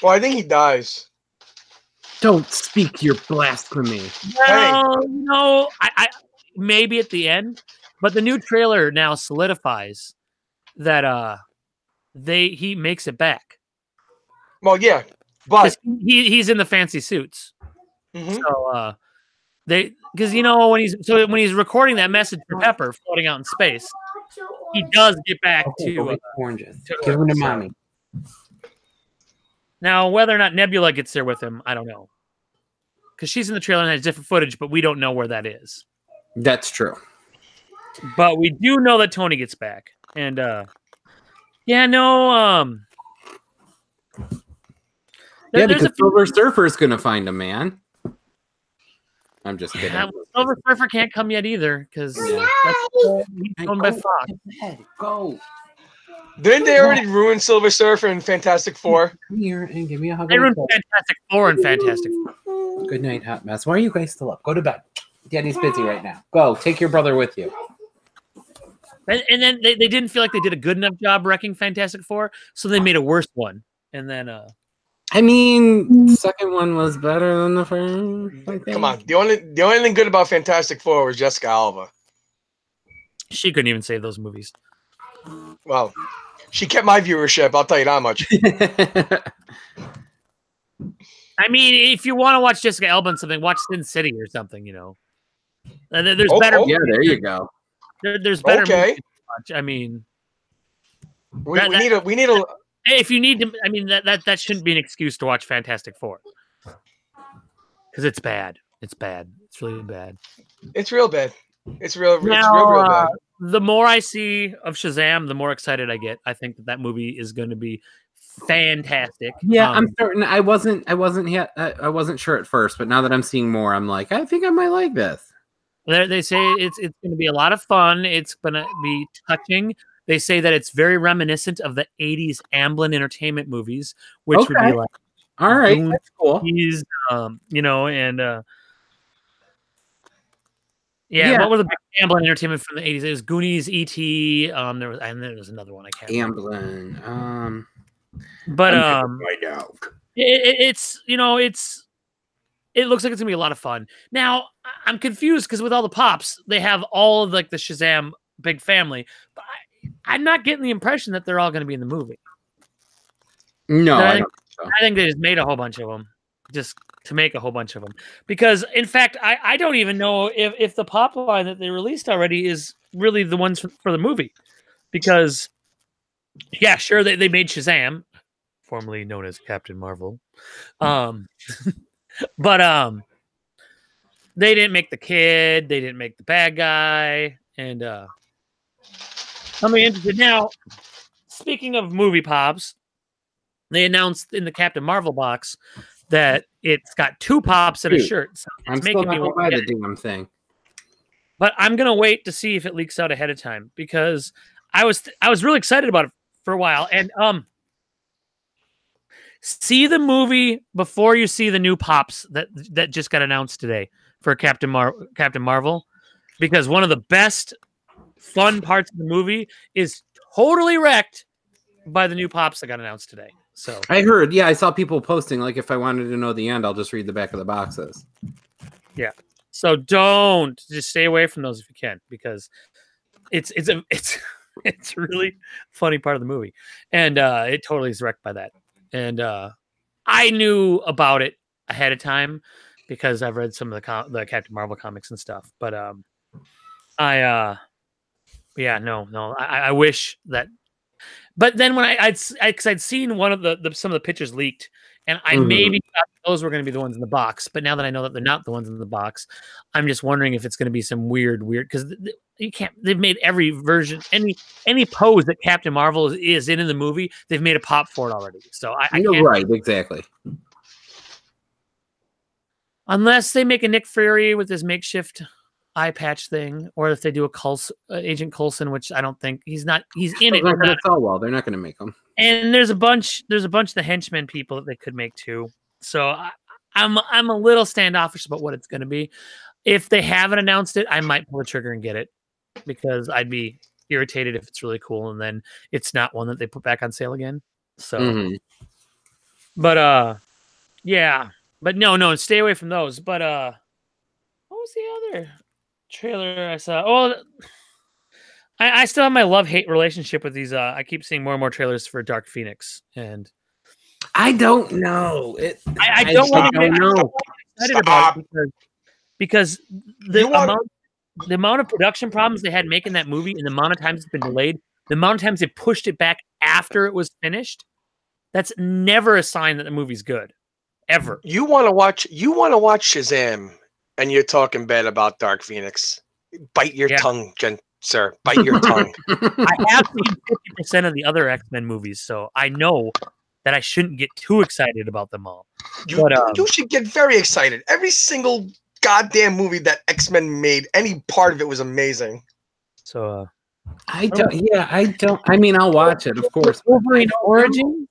Well, I think he dies.
Don't speak your blasphemy.
Well, no, I maybe at the end, but the new trailer now solidifies that he makes it back.
Well, yeah, but
he's in the fancy suits.
Mhm.
So because when he's recording that message for Pepper floating out in space, he does get back to
oranges. Give them to mommy.
Now, whether or not Nebula gets there with him, I don't know. Because she's in the trailer and has different footage, but we don't know where that is.
That's true.
But we do know that Tony gets back. And
because Silver Surfer's gonna find a man. I'm just kidding.
Silver Surfer can't come yet either, because he's owned by Fox.
Go.
Didn't they already ruin Silver Surfer in Fantastic Four?
Come here and give me a hug.
They ruined Fantastic Four and Fantastic Four.
Good night, hot mess. Why are you guys still up? Go to bed. Daddy's busy right now. Go. Take your brother with you.
And then they didn't feel like they did a good enough job wrecking Fantastic Four, so they made a worse one. And then
I mean, the second one was better than the first.
Come on. The only thing good about Fantastic Four was Jessica Alba.
She couldn't even save those movies.
Well, she kept my viewership, I'll tell you that much.
I mean, if you want to watch Jessica Alba and something, watch Sin City or something, There's better.
Yeah, there you go.
There's better
Okay.
movies to watch. I mean,
we need a
if you need to, I mean that shouldn't be an excuse to watch Fantastic Four because it's bad. It's bad. It's really bad.
It's real bad. It's real bad.
The more I see of Shazam, the more excited I get. I think that movie is going to be fantastic.
Yeah, I'm certain. I wasn't sure at first, but now that I'm seeing more, I'm like, I think I might like this.
They say it's going to be a lot of fun. It's going to be touching. They say that it's very reminiscent of the 80s Amblin Entertainment movies, which would be like,
all right, that's cool.
You know, and what were the big Amblin Entertainment from the 80s? It was Goonies, E.T. There was another one I can't remember.
Amblin.
But
right out.
It's you know it looks like it's gonna be a lot of fun. Now I'm confused because with all the pops, they have all of like the Shazam big family, but I'm not getting the impression that they're all going to be in the movie.
No,
I think they just made a whole bunch of them just to make a whole bunch of them. Because in fact, I don't even know if the pop line that they released already is really the ones for the movie. Because yeah, sure, they made Shazam, formerly known as Captain Marvel. But they didn't make the kid, they didn't make the bad guy, and I'm interested now. Speaking of movie pops, they announced in the Captain Marvel box that it's got 2 pops and a shirt. So
I'm still not gonna buy the damn thing.
But I'm gonna wait to see if it leaks out ahead of time because I was really excited about it for a while. And see the movie before you see the new pops that just got announced today for Captain Marvel, because one of the best fun parts of the movie is totally wrecked by the new pops that got announced today. So
I heard, yeah, I saw people posting like, if I wanted to know the end, I'll just read the back of the boxes.
Yeah. So just stay away from those if you can, because it's a really funny part of the movie, and it totally is wrecked by that. And I knew about it ahead of time because I've read some of the Captain Marvel comics and stuff. But I wish that. But then when I'd seen one of some of the pictures leaked, and I maybe thought those were going to be the ones in the box. But now that I know that they're not the ones in the box, I'm just wondering if it's going to be some weird because you can't. They've made every version, any pose that Captain Marvel is in the movie, they've made a pop for it already. So I
You're
can't,
right, exactly.
Unless they make a Nick Fury with this makeshift eye patch thing, or if they do a Agent Coulson, which I don't think he's in it.
They're not going to sell well. They're not going to make them.
And there's a bunch of the henchmen people that they could make too. So I'm a little standoffish about what it's going to be. If they haven't announced it, I might pull the trigger and get it, because I'd be irritated if it's really cool and then it's not one that they put back on sale again. So, but yeah, but no, stay away from those. But what was the other trailer I saw? Oh, I still have my love-hate relationship with these. I keep seeing more and more trailers for Dark Phoenix, and
I don't know.
I don't want to get excited about it because the amount of production problems they had making that movie, and the amount of times it's been delayed, the amount of times they pushed it back after it was finished, that's never a sign that the movie's good, ever.
You want to watch Shazam, and you're talking bad about Dark Phoenix. Bite your tongue, sir. Bite your tongue.
I have seen 50% of the other X-Men movies, so I know that I shouldn't get too excited about them all.
You should get very excited. Every single goddamn movie that X-Men made, any part of it was amazing.
So
I don't. I mean, I'll watch it, of course.
Wolverine Origins.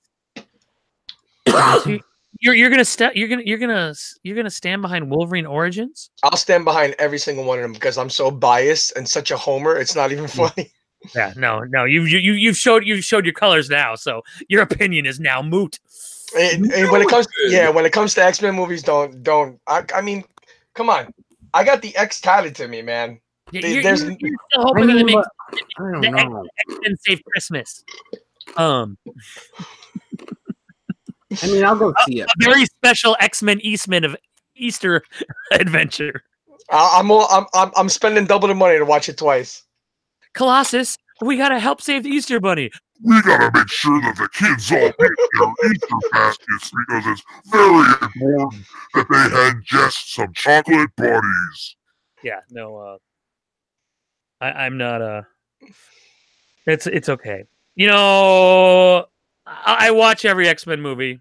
You're gonna stand behind Wolverine Origins?
I'll stand behind every single one of them because I'm so biased and such a homer. It's not even funny.
Yeah, no. You've showed your colors now, so your opinion is now moot.
And when it comes to X-Men movies, don't. I mean, come on. I got the X tatted to me, man.
You're still hoping that they make the X-Men Save Christmas.
I mean, I'll go see it.
A very special X-Men Eastman of Easter adventure.
I'm spending double the money to watch it twice.
Colossus, we gotta help save the Easter Bunny.
we gotta make sure that the kids all get their Easter baskets because it's very important that they ingest some chocolate buddies.
Yeah, no, I'm not. It's okay. You know, I watch every X-Men movie.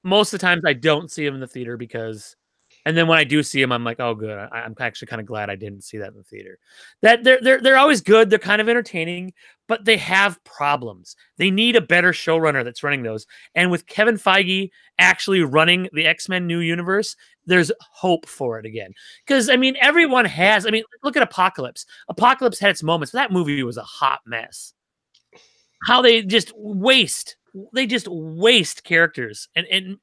Most of the times, I don't see them in the theater because, and then when I do see them, I'm like, oh, good. I'm actually kind of glad I didn't see that in the theater. That they're always good. They're kind of entertaining, but they have problems. They need a better showrunner that's running those. And with Kevin Feige actually running the X-Men New Universe, there's hope for it again. Because I mean, everyone has. I mean, look at Apocalypse. Apocalypse had its moments, but that movie was a hot mess. How they just waste. They just waste characters. And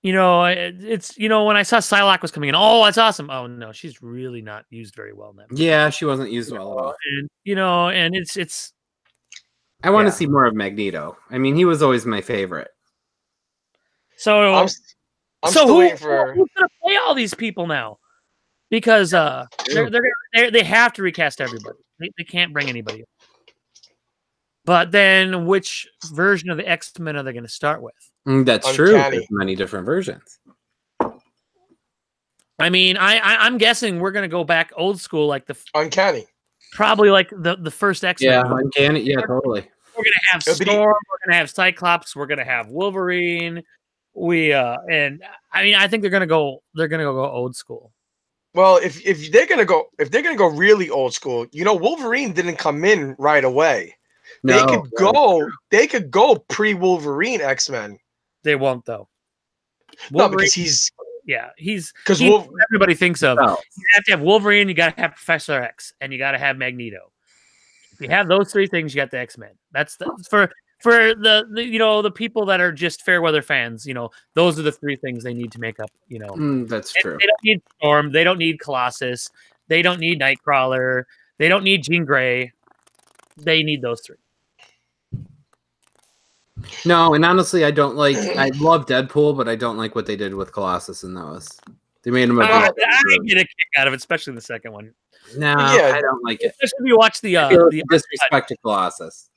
you know, it's, you know, when I saw Psylocke was coming in, oh, that's awesome. Oh no, she's really not used very well in that movie.
Yeah, she wasn't used well at all.
And you know, and it's
I want to see more of Magneto. I mean, he was always my favorite.
so
I'm
so
still waiting for.
who's gonna play all these people now? Because they have to recast everybody. They can't bring anybody. But then, which version of the X-Men are they going to start with?
That's true.
Uncanny.
There's many different versions.
I mean, I'm guessing we're going to go back old school, like
Uncanny.
probably like the first X-Men.
Yeah, Uncanny. Yeah, totally.
We're going to have
It'll be-
Storm. We're going to have Cyclops. We're going to have Wolverine. And I mean, I think they're going to go old school.
Well, if they're gonna go really old school, you know, Wolverine didn't come in right away.
No,
They could go pre-Wolverine X-Men.
They won't though.
No, because he's
because everybody thinks of.
No.
You have to have Wolverine, you got to have Professor X, and you got to have Magneto. If you have those three things, you got the X-Men. That's for the you know, the people that are just fair weather fans. You know, those are the three things they need to make up. You know,
that's
And
true.
They don't need Storm. They don't need Colossus. They don't need Nightcrawler. They don't need Jean Grey. They need those three.
No, and honestly, I don't like. I love Deadpool, but I don't like what they did with Colossus in those. They made him a.
I get a kick out of it, especially the second one.
No,
Yeah.
I don't like it.
Especially if you watch the
I feel it's disrespect to Colossus.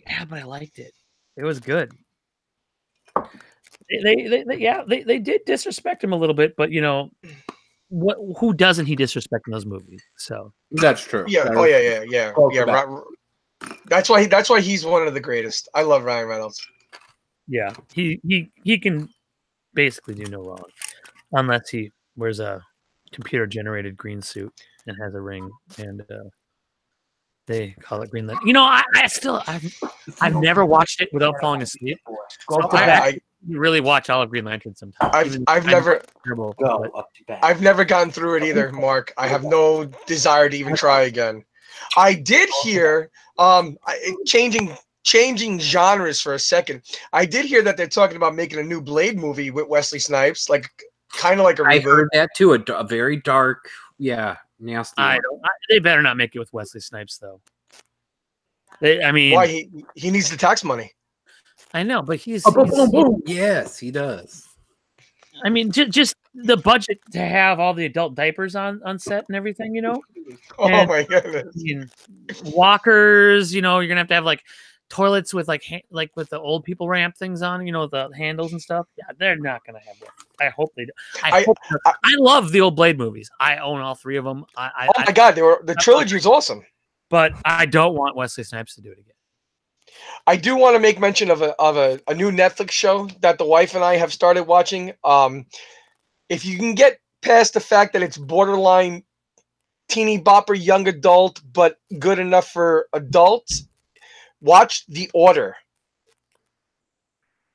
Yeah, but I liked it. It was good. They did disrespect him a little bit, but you know, who doesn't he disrespect in those movies? So
That's true.
yeah.
That
Oh
is-
yeah.
Oh,
Yeah. That's why he's one of the greatest. I love Ryan Reynolds.
yeah, he can basically do no wrong, unless he wears a computer generated green suit and has a ring, and they call it Green Lantern. You know, I've never watched it without falling asleep. So I really watch all of Green Lantern sometimes.
I've never
terrible,
Go
but-
up to bat.
I've never gotten through it either, Mark. I have no desire to even try again. I did hear changing genres for a second. I did hear that they're talking about making a new Blade movie with Wesley Snipes, like kind of like a
I
reboot.
heard that too. A very dark, nasty. one.
They better not make it with Wesley Snipes though. I mean,
Why he needs the tax money.
I know, but he's.
Yes, he does.
I mean, just the budget to have all the adult diapers on set and everything, you know.
Oh
And-
my goodness.
I mean, walkers, you know, you're gonna have like toilets with like with the old people ramp things on, you know, the handles and stuff. Yeah, they're not gonna have that. I hope they do. I love the old Blade movies. I own all three of them.
Oh my God, the trilogy is awesome.
But I don't want Wesley Snipes to do it again.
I do want to make mention of a new Netflix show that the wife and I have started watching. If you can get past the fact that it's borderline teeny bopper young adult, but good enough for adults, watch The Order.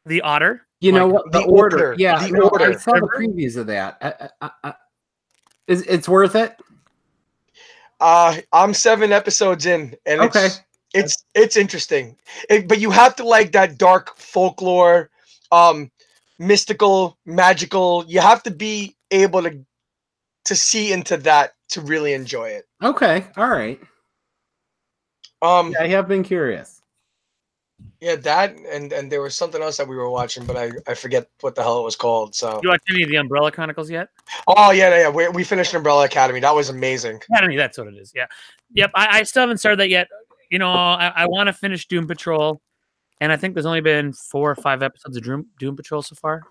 The Otter.
You know
Like,
what? The
The
order.
Order.
Yeah,
The
no, I
Order.
saw the previews of that. It's worth it.
I'm 7 episodes in, and
Okay.
it's interesting. But you have to like that dark folklore, mystical, magical. You have to be able to see into that to really enjoy it.
Okay, all right. I have been curious.
Yeah, that and there was something else that we were watching, but I forget what the hell it was called. So
You watch any of the Umbrella Chronicles yet?
oh yeah. We finished Umbrella Academy. That was amazing.
Academy, that's what it is. Yeah. Yep. I still haven't started that yet. you know, I want to finish Doom Patrol, and I think there's only been 4 or 5 episodes of Doom Patrol so far.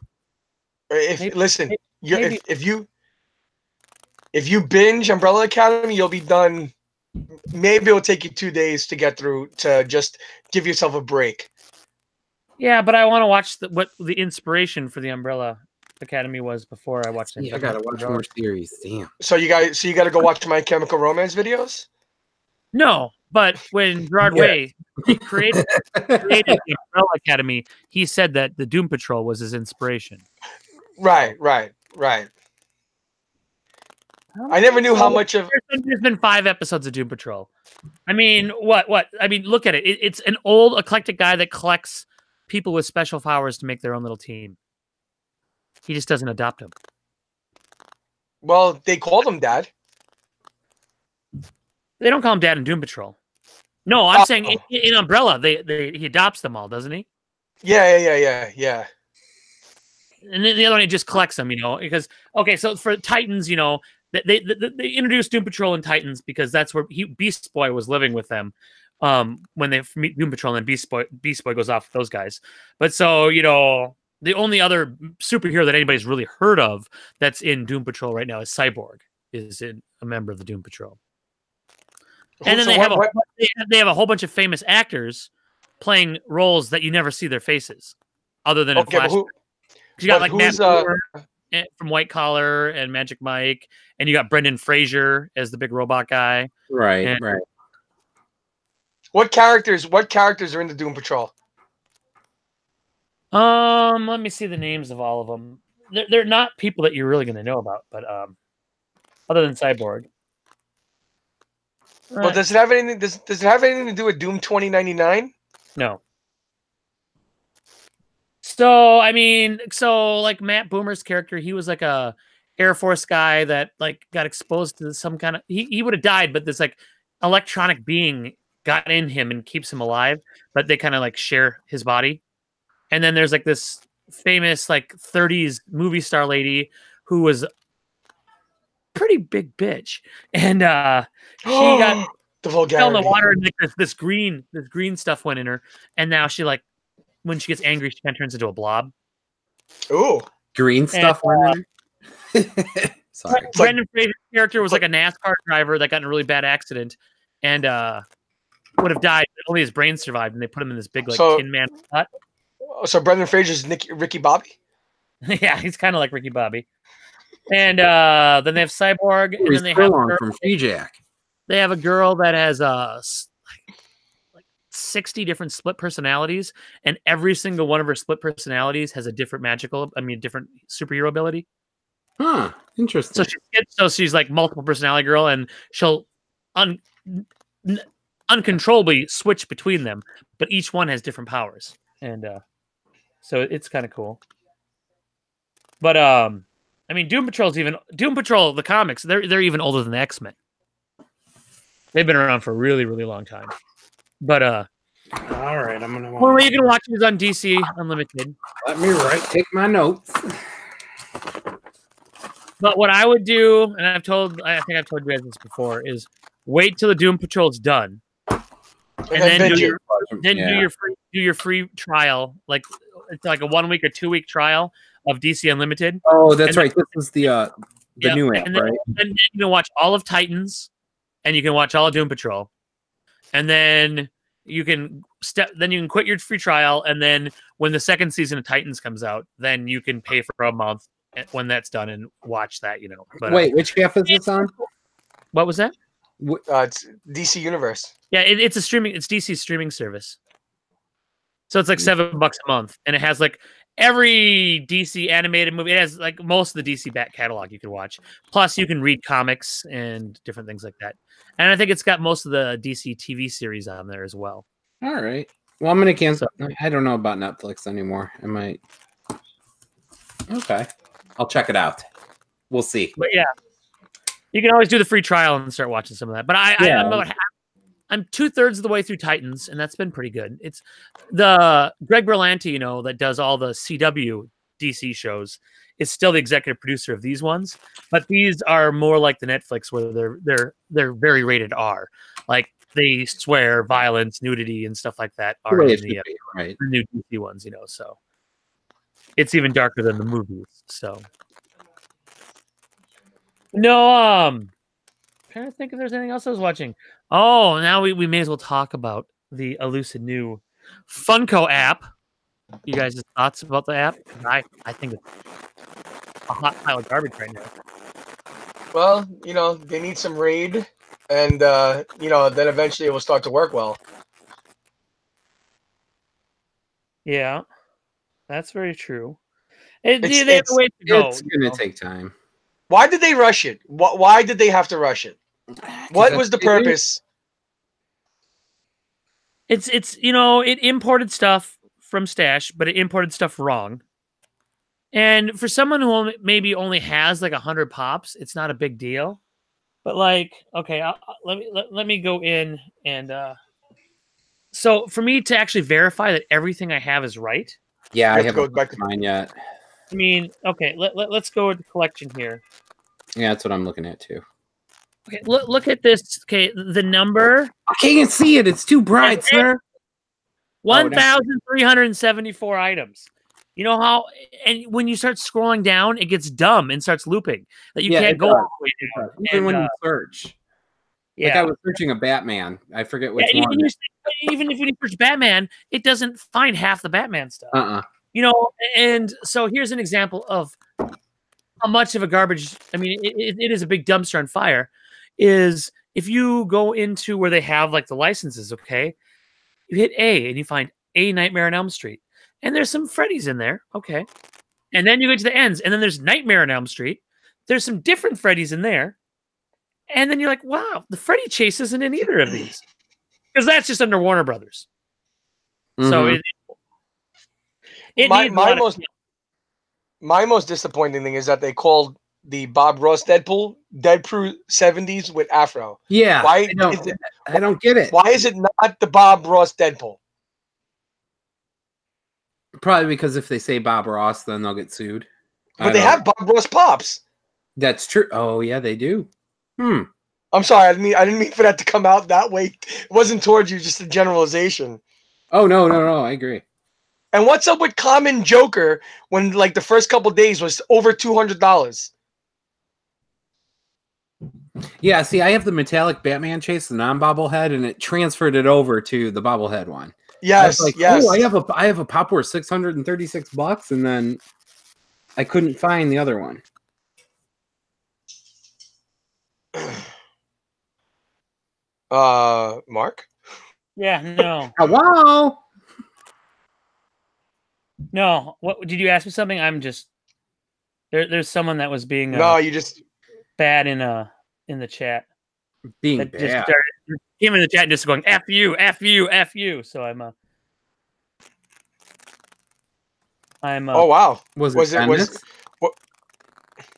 Listen,
maybe-
if you binge Umbrella Academy, you'll be done. Maybe it'll take you 2 days to get through to just give yourself a break.
Yeah, but I want to watch what the inspiration for the Umbrella Academy was before I watched it.
I gotta watch more series. Damn.
So you got to go watch My Chemical Romance videos.
No, but when Gerard Way created the Umbrella Academy, he said that the Doom Patrol was his inspiration.
Right. I never knew how much of.
There's been 5 episodes of Doom Patrol. I mean, what? I mean, look at it. It's an old eclectic guy that collects people with special powers to make their own little team. He just doesn't adopt them.
Well, they called him Dad.
They don't call him Dad in Doom Patrol. No, I'm saying in Umbrella, he adopts them all, doesn't he?
Yeah.
And then the other one, he just collects them, you know, because so for Titans, you know, they introduced Doom Patrol and Titans because that's where Beast Boy was living with them when they meet Doom Patrol, and Beast Boy goes off with those guys. But so, you know, the only other superhero that anybody's really heard of that's in Doom Patrol right now is Cyborg, is a member of the Doom Patrol. And then they have a whole bunch of famous actors playing roles that you never see their faces, other than in flashbacks. You got like Matt Bomer from White Collar and Magic Mike, and you got Brendan Fraser as the big robot guy.
Right.
What characters are in the Doom Patrol?
Let me see the names of all of them. They're not people that you're really going to know about, but other than Cyborg.
Well, does it have anything? Does it have anything to do with Doom 2099?
No. So I mean, like Matt Boomer's character, he was like a Air Force guy that like got exposed to some kind of. He would have died, but this like electronic being got in him and keeps him alive. But they kind of like share his body. And then there's like this famous like 30s movie star lady who was pretty big bitch, and she got
the
fell in
vulgarity.
the water, and like, this green stuff went in her, and now she like when she gets angry, she kind of turns into a blob.
Ooh,
green stuff. Sorry,
Brendan Fraser's character was like a NASCAR driver that got in a really bad accident, and would have died. But only his brain survived, and they put him in this big like Tin Man hut.
So Brendan Fraser's Ricky Bobby.
Yeah, he's kind of like Ricky Bobby. And then they have Cyborg, and then they have
from Fejack.
They have a girl that has like 60 different split personalities, and every single one of her split personalities has a different different superhero ability.
Huh, interesting.
So she's like multiple personality girl, and she'll uncontrollably switch between them, but each one has different powers, and so it's kind of cool. But I mean, Doom Patrol, the comics, they're even older than the X-Men. They've been around for a really, really long time. But all
right, I'm gonna.
Well, you can watch it on DC Unlimited.
Let me take my notes.
But what I would do, and I think I've told you guys this before, is wait till the Doom Patrol's done, and then do your free trial, like it's like a 1 week or 2 week trial of DC Unlimited.
Oh, that's right. This is the new app, right?
And then you can watch all of Titans, and you can watch all of Doom Patrol, and then you can quit your free trial, and then when the second season of Titans comes out, then you can pay for a month when that's done and watch that. You know. But,
wait, which app is this on?
What was that?
It's DC Universe.
Yeah, it's DC's streaming service. So it's like $7 a month, and it has like every DC animated movie. It has like most of the DC back catalog you can watch. Plus, you can read comics and different things like that. And I think it's got most of the DC TV series on there as well.
All right. Well, I'm gonna cancel. I don't know about Netflix anymore. I might. Okay, I'll check it out. We'll see.
But yeah, you can always do the free trial and start watching some of that. But I'm 2/3 of the way through Titans, and that's been pretty good. It's the Greg Berlanti, that does all the CW DC shows, is still the executive producer of these ones, but these are more like the Netflix where they're very rated R. Like they swear violence, nudity, and stuff like that
The
are
way
in
it
the
should be, right?
new DC ones, you know. So it's even darker than the movies. So no, trying to think if there's anything else I was watching. Oh, now we may as well talk about the elusive new Funko app. You guys' thoughts about the app? I think it's a hot pile of garbage right now.
Well, you know, they need some raid, and you know, then eventually it will start to work well.
Yeah, that's very true. They have
It's
a way to go.
It's gonna take time.
Why did they rush it? Why did they have to rush it? What was the purpose?
It's you know, it imported stuff from Stash, but it imported stuff wrong. And for someone who maybe only has like 100 pops, it's not a big deal. But like, okay, let me go in and so for me to actually verify that everything I have is right.
Yeah, I
have to
haven't
go back to
mine yet.
I mean, okay, let's go with the collection here.
Yeah, that's what I'm looking at too.
Okay, look at this. Okay, the number.
I can't see it. It's too bright, sir.
1,374 items. You know how, and when you start scrolling down, it gets dumb and starts looping. That you can't go all the way down.
Even when you search.
Yeah.
Like I was searching a Batman. I forget which one.
Even if you search Batman, it doesn't find half the Batman stuff.
Uh-uh.
You know, and so here's an example of how much of a garbage, I mean, it is a big dumpster on fire, is if you go into where they have like the licenses, okay, you hit A and you find A Nightmare on Elm Street. And there's some Freddy's in there, okay. And then you go to the ends, and then there's Nightmare on Elm Street. There's some different Freddy's in there. And then you're like, wow, the Freddy chase isn't in either of these. Because that's just under Warner Brothers.
Mm-hmm.
So
my most disappointing thing is that they called the Bob Ross Deadpool Deadpool 70s with Afro.
Yeah.
Why
I don't get it.
Why is it not the Bob Ross Deadpool?
Probably because if they say Bob Ross, then they'll get sued.
But they have Bob Ross pops.
That's true. Oh yeah, they do.
I'm sorry. I didn't mean for that to come out that way. It wasn't towards you, just a generalization.
Oh no. I agree.
And what's up with Common Joker when like the first couple days was over $200?
Yeah, see, I have the metallic Batman chase, the non-bobblehead, and it transferred it over to the bobblehead one.
Yes,
like,
yes.
Oh, I have a pop worth $636, and then I couldn't find the other one.
Mark?
Yeah, no.
Hello?
No. What did you ask me something? I'm just there's someone that was being
no, you just
bad in the chat.
Being
that
bad.
Just started him in the chat just going F you, F you, F you. So I'm
oh wow.
Was it
what?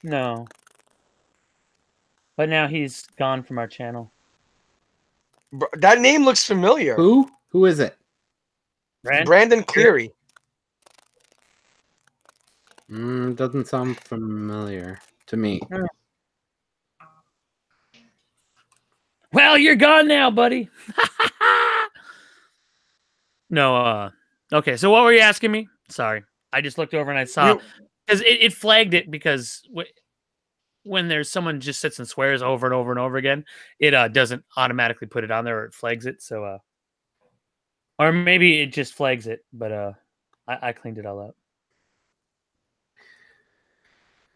No. But now he's gone from our channel.
That name looks familiar.
Who? Who is it?
Brandon Cleary.
Doesn't sound familiar to me.
Well, you're gone now, buddy. No, okay, so what were you asking me? Sorry. I just looked over and I saw because it flagged it because when there's someone just sits and swears over and over and over again, it doesn't automatically put it on there or it flags it. So or maybe it just flags it, but I cleaned it all up.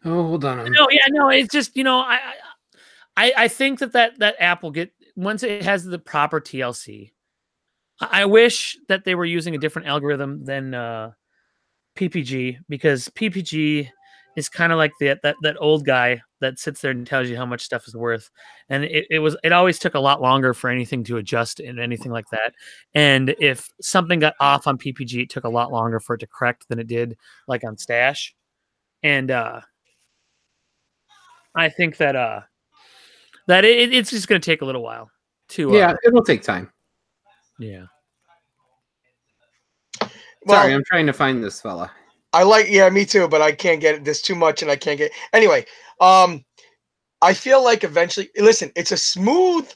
Oh, hold on.
No, it's just, you know, I think that app will get, once it has the proper TLC. I wish that they were using a different algorithm than PPG, because PPG is kind of like that old guy that sits there and tells you how much stuff is worth, and it always took a lot longer for anything to adjust and anything like that. And if something got off on PPG, it took a lot longer for it to correct than it did like on Stash. And I think that it's just going to take a little while to.
Yeah, it'll take time.
Yeah.
Well,
sorry, I'm trying to find this fella.
Yeah, me too, but I can't get it. There's too much, and I can't get. Anyway, I feel like eventually. Listen, it's a smooth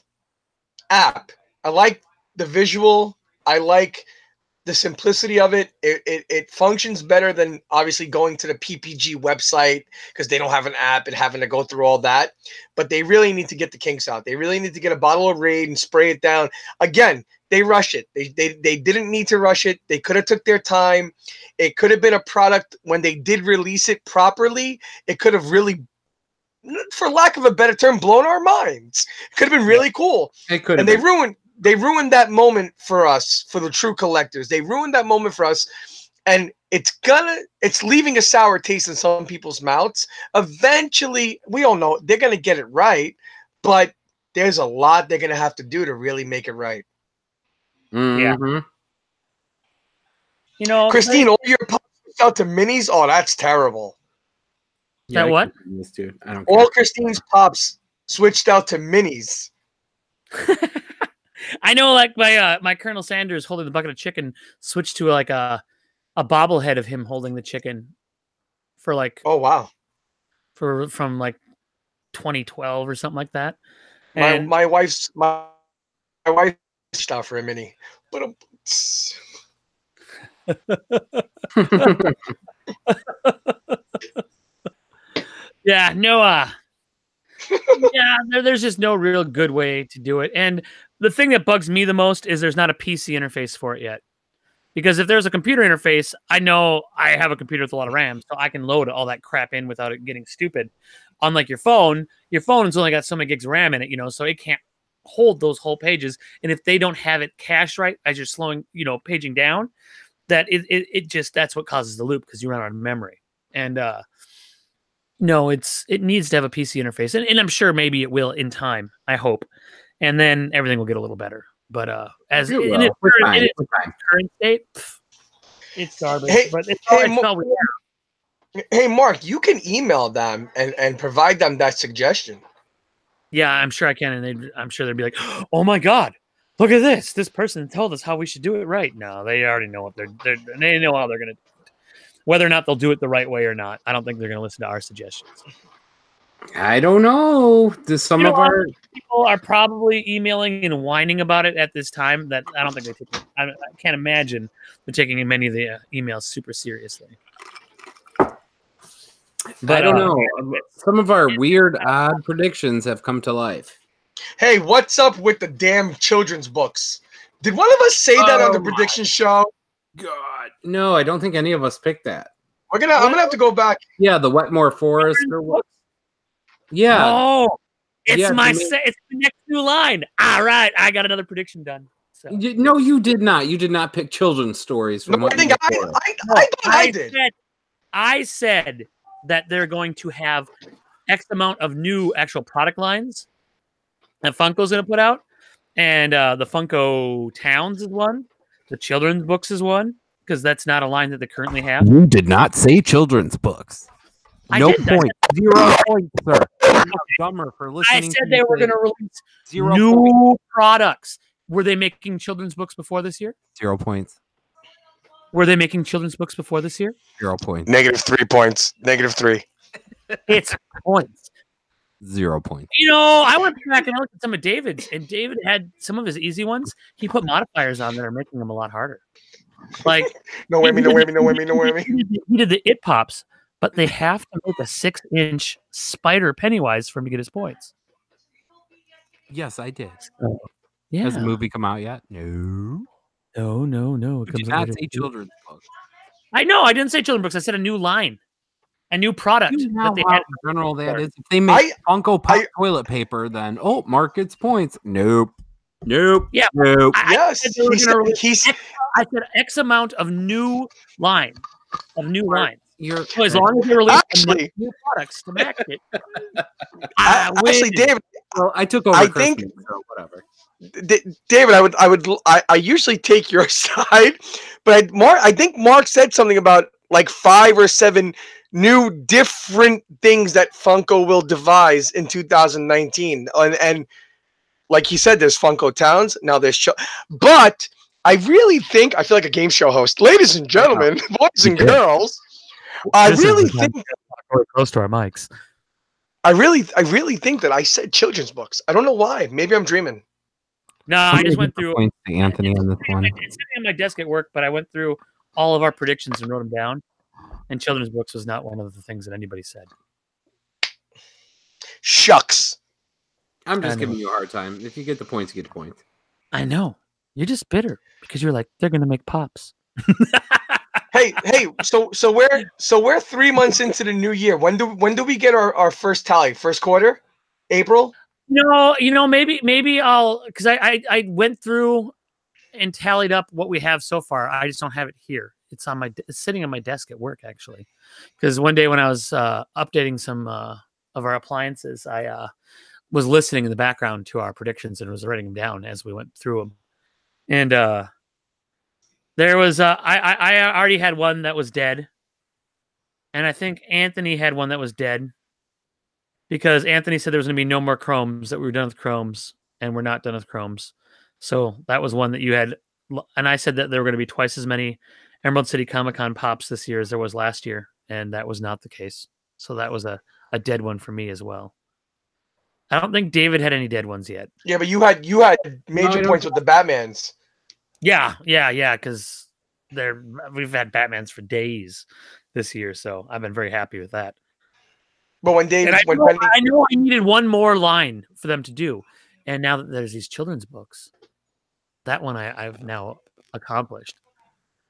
app. I like the visual. I like the simplicity of it. It functions better than obviously going to the PPG website because they don't have an app and having to go through all that. But they really need to get the kinks out. They really need to get a bottle of Raid and spray it down. Again, they rush it. They didn't need to rush it. They could have took their time. It could have been a product when they did release it properly. It could have really, for lack of a better term, blown our minds. It could have been really cool.
It could have.
And they ruined that moment for us, for the true collectors. They ruined that moment for us, and it's leaving a sour taste in some people's mouths. Eventually, we all know they're gonna get it right, but there's a lot they're gonna have to do to really make it right.
Mm-hmm.
You know,
Christine, all your pops out to minis. Oh, that's terrible.
That what?
This dude. I don't
All
care.
Christine's pops switched out to minis.
I know, like my Colonel Sanders holding the bucket of chicken switched to like a bobblehead of him holding the chicken for like
Oh wow.
from like 2012 or something like that.
My
And
wife's stuff for a mini. But
yeah, no, there's just no real good way to do it. And the thing that bugs me the most is there's not a PC interface for it yet. Because if there's a computer interface, I know I have a computer with a lot of RAM, so I can load all that crap in without it getting stupid. Unlike your phone's only got so many gigs of RAM in it, so it can't hold those whole pages. And if they don't have it cached right as you're slowing, paging down, that it just, that's what causes the loop because you run out of memory. And no, it needs to have a PC interface, and I'm sure maybe it will in time. I hope, and then everything will get a little better. But as in its current state, it's garbage.
Hey,
but it's
hey, Mark, you can email them and provide them that suggestion.
Yeah, I'm sure I can, and I'm sure they'd be like, "Oh my God, look at this! This person told us how we should do it right." No, they already know what they know how they're gonna. Whether or not they'll do it the right way or not, I don't think they're going to listen to our suggestions.
I don't know. Some of our
people are probably emailing and whining about it at this time. That I don't think they take. I can't imagine they're taking many of the emails super seriously.
But I don't know. Some of our weird, odd predictions have come to life.
Hey, what's up with the damn children's books? Did one of us say that on the prediction show?
God, no, I don't think any of us picked that.
I'm gonna have to go back.
Yeah, the Wetmore Forest or what? Yeah.
Oh, it's
Yeah,
it's the next new line. All right, I got another prediction done. So.
No, you did not. You did not pick children's stories from
No, I think I did.
I said that they're going to have X amount of new actual product lines that Funko's going to put out, and the Funko Towns is one. The children's books is one, because that's not a line that they currently have.
You did not say children's books. No point. 0 points, sir. You're dumber for listening.
I said they were going to release new products. Were they making children's books before this year?
0 points.
Were they making children's books before this year?
0 points.
-3 points. -3.
It's points.
0 points.
I went back and looked at some of David's, and David had some of his easy ones. He put modifiers on that are making them a lot harder. Like
no whammy.
He did the It Pops, but they have to make a 6-inch spider Pennywise for him to get his points.
Yes, I did.
Yeah.
Has the movie come out yet? No.
No.
It did not say children's books.
I know. I didn't say children's books. I said a new line. A new product that they had.
In general, that is. If they make Funko Pop toilet paper, then Mark gets points. Nope.
Yeah.
Nope.
Yes.
I said X amount of new line. So as
You're
long as they release new products to match it.
Actually, David.
Well, I took over.
I think
so whatever.
David, I usually take your side, but I think Mark said something about like 5 or 7 new different things that Funko will devise in 2019. And like he said, there's Funko Towns. Now there's but I really think, I feel like a game show host. Ladies and gentlemen, boys and girls, I really think
close to our mics.
I really think that I said children's books. I don't know why. Maybe I'm dreaming.
No, I just went through.
Points to Anthony on this one.
It's sitting on my desk at work, but I went through all of our predictions and wrote them down. And children's books was not one of the things that anybody said.
Shucks.
I'm just giving you a hard time. If you get the points, you get the points.
I know. You're just bitter because you're like, they're gonna make pops.
Hey, so we're 3 months into the new year. When do we get our first tally? First quarter? April?
No, maybe I'll because I went through and tallied up what we have so far. I just don't have it here. It's sitting on my desk at work actually. Because one day when I was updating some of our appliances, I was listening in the background to our predictions and was writing them down as we went through them. And there was I already had one that was dead, and I think Anthony had one that was dead because Anthony said there was going to be no more chromes, that we were done with chromes, and we're not done with chromes. So that was one that you had, and I said that there were going to be twice as many Emerald City Comic-Con pops this year as there was last year, and that was not the case. So that was a dead one for me as well. I don't think David had any dead ones yet.
Yeah, but you had major points with the Batmans.
Yeah, because we've had Batmans for days this year, so I've been very happy with that.
But when David,
I know I needed one more line for them to do, and now that there's these children's books, that one I've now accomplished.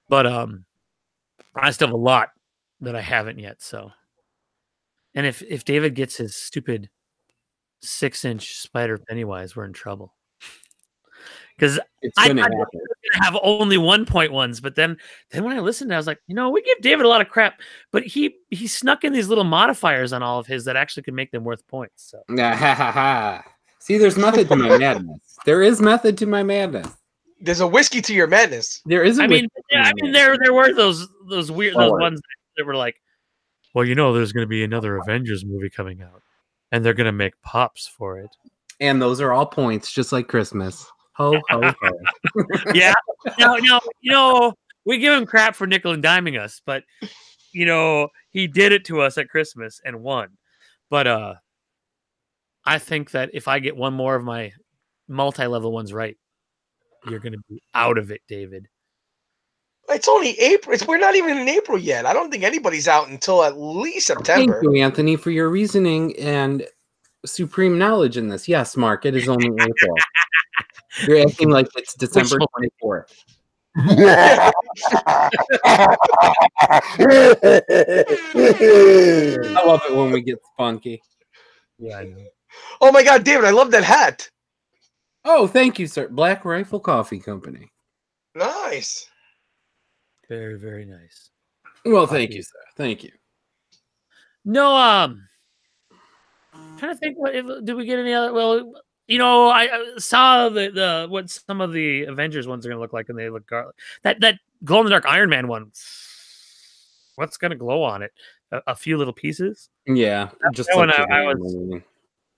But I still have a lot that I haven't yet. So, and if David gets his stupid 6-inch Spider Pennywise, we're in trouble. Because I have only 1.1s, but then when I listened, I was like, we give David a lot of crap, but he snuck in these little modifiers on all of his that actually could make them worth points. So,
see, there's method to my madness. There is method to my madness.
There's a whiskey to your madness.
There is.
I mean, there were those weird ones that were like, well, there's going to be another Avengers movie coming out, and they're going to make pops for it,
and those are all points, just like Christmas. Ho, ho, ho.
Yeah. No, we give him crap for nickel and diming us, but he did it to us at Christmas and won. But I think that if I get one more of my multi-level ones right, you're going to be out of it, David.
It's only April. We're not even in April yet. I don't think anybody's out until at least September.
Thank you, Anthony, for your reasoning and supreme knowledge in this. Yes, Mark, it is only April. You're acting like it's December 24th. I love it when we get spunky.
Yeah, I know.
Oh my God, David, I love that hat.
Oh, thank you, sir. Black Rifle Coffee Company.
Nice.
Very, very nice.
Well, thank you, sir. Thank you.
No, I'm trying to think. Did we get any other? Well, I saw what some of the Avengers ones are going to look like, and they look that glow in the dark Iron Man one. What's going to glow on it? A few little pieces.
Yeah, just
that one.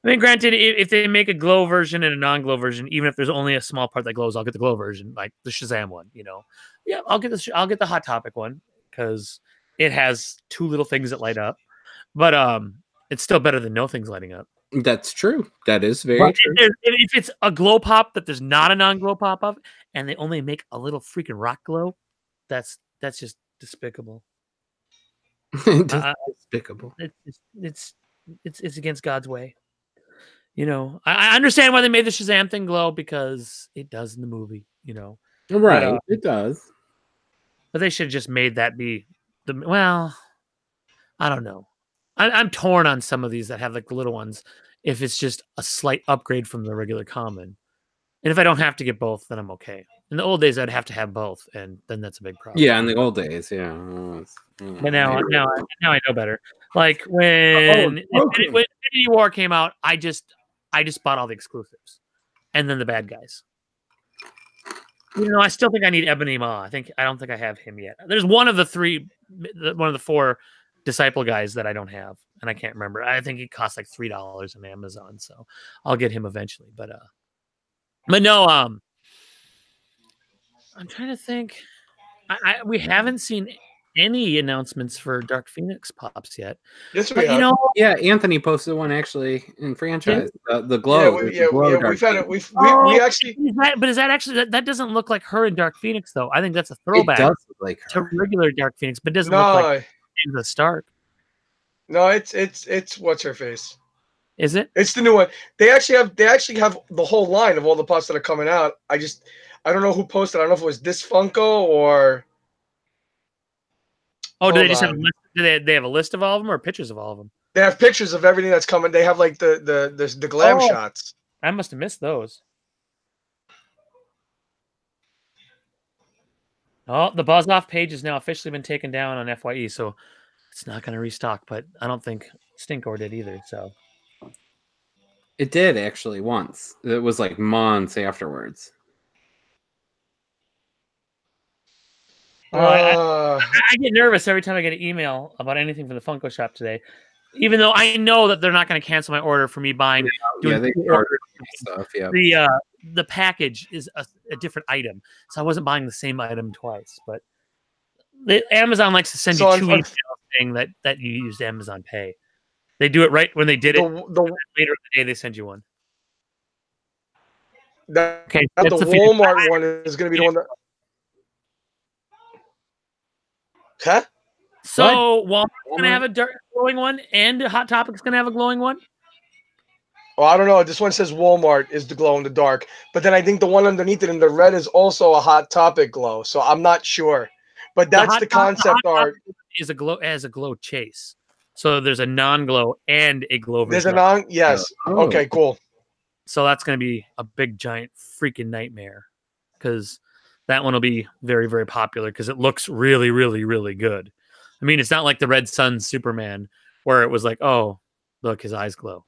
I mean, granted, if they make a glow version and a non-glow version, even if there's only a small part that glows, I'll get the glow version, like the Shazam one. Yeah, I'll get the Hot Topic one because it has 2 little things that light up, but it's still better than no things lighting up.
That's true. That is very true.
If it's a glow pop that there's not a non-glow pop of, and they only make a little freaking rock glow, that's just despicable.
Despicable.
It's against God's way. I understand why they made the Shazam thing glow because it does in the movie.
Right? It does.
But they should have just made that be I don't know. I'm torn on some of these that have like the little ones. If it's just a slight upgrade from the regular common, and if I don't have to get both, then I'm okay. In the old days, I'd have to have both, and then that's a big problem.
Yeah, in the old days, yeah.
But now I know better. Like when Infinity War came out, I just bought all the exclusives, and then the bad guys. I still think I need Ebony Maw. I don't think I have him yet. There's one of the 4 Disciple guys that I don't have, and I can't remember. I think he costs like $3 on Amazon, so I'll get him eventually. But no, I'm trying to think. We haven't seen any announcements for Dark Phoenix pops yet.
Yes, we
But you
have.
know,
Yeah, Anthony posted one actually in franchise. The
Yeah,
glow. the glow
we've had it.
Phoenix.
We actually.
is that actually that doesn't look like her in Dark Phoenix though? I think that's a
It
throwback
does look like
to
her.
regular Dark Phoenix, but it doesn't look like the Stark.
No, it's what's her face.
Is it?
It's the new one. They actually have the whole line of all the pops that are coming out. I don't know who posted. I don't know if it was this Funko or.
Oh, do they
Hold
just have a
on.
list? Do they have a list of all of them or pictures of all of them?
They have pictures of everything that's coming. They have like the glam
Oh.
shots.
I must have missed those. Oh, the Buzz Off page has now officially been taken down on FYE, so it's not going to restock. But I don't think Stinkor did either. So
It did actually once. It was like months afterwards.
I get nervous every time I get an email about anything from the Funko Shop today, even though I know that they're not going to cancel my order for me buying.
Yeah, they ordered stuff. Yeah.
The package is a different item, so I wasn't buying the same item twice. But Amazon likes to send you two emails saying that you used Amazon Pay. They do it right when they did it. Later in the day, they send you one.
The Walmart one is going to be the one that. Huh?
So Walmart's going to have a dark glowing one, and Hot Topic's going to have a glowing one.
Well, I don't know. This one says Walmart is the glow in the dark, but then I think the one underneath it in the red is also a Hot Topic glow. So I'm not sure, but that's the concept art.
Is a glow chase. So there's a non-glow and a glow version.
There's a non. Yes.
Oh.
Okay. Cool.
So that's going to be a big giant freaking nightmare because that one will be very, very popular because it looks really, really, really good. I mean, it's not like the Red Sun Superman where it was like, oh, look, his eyes glow.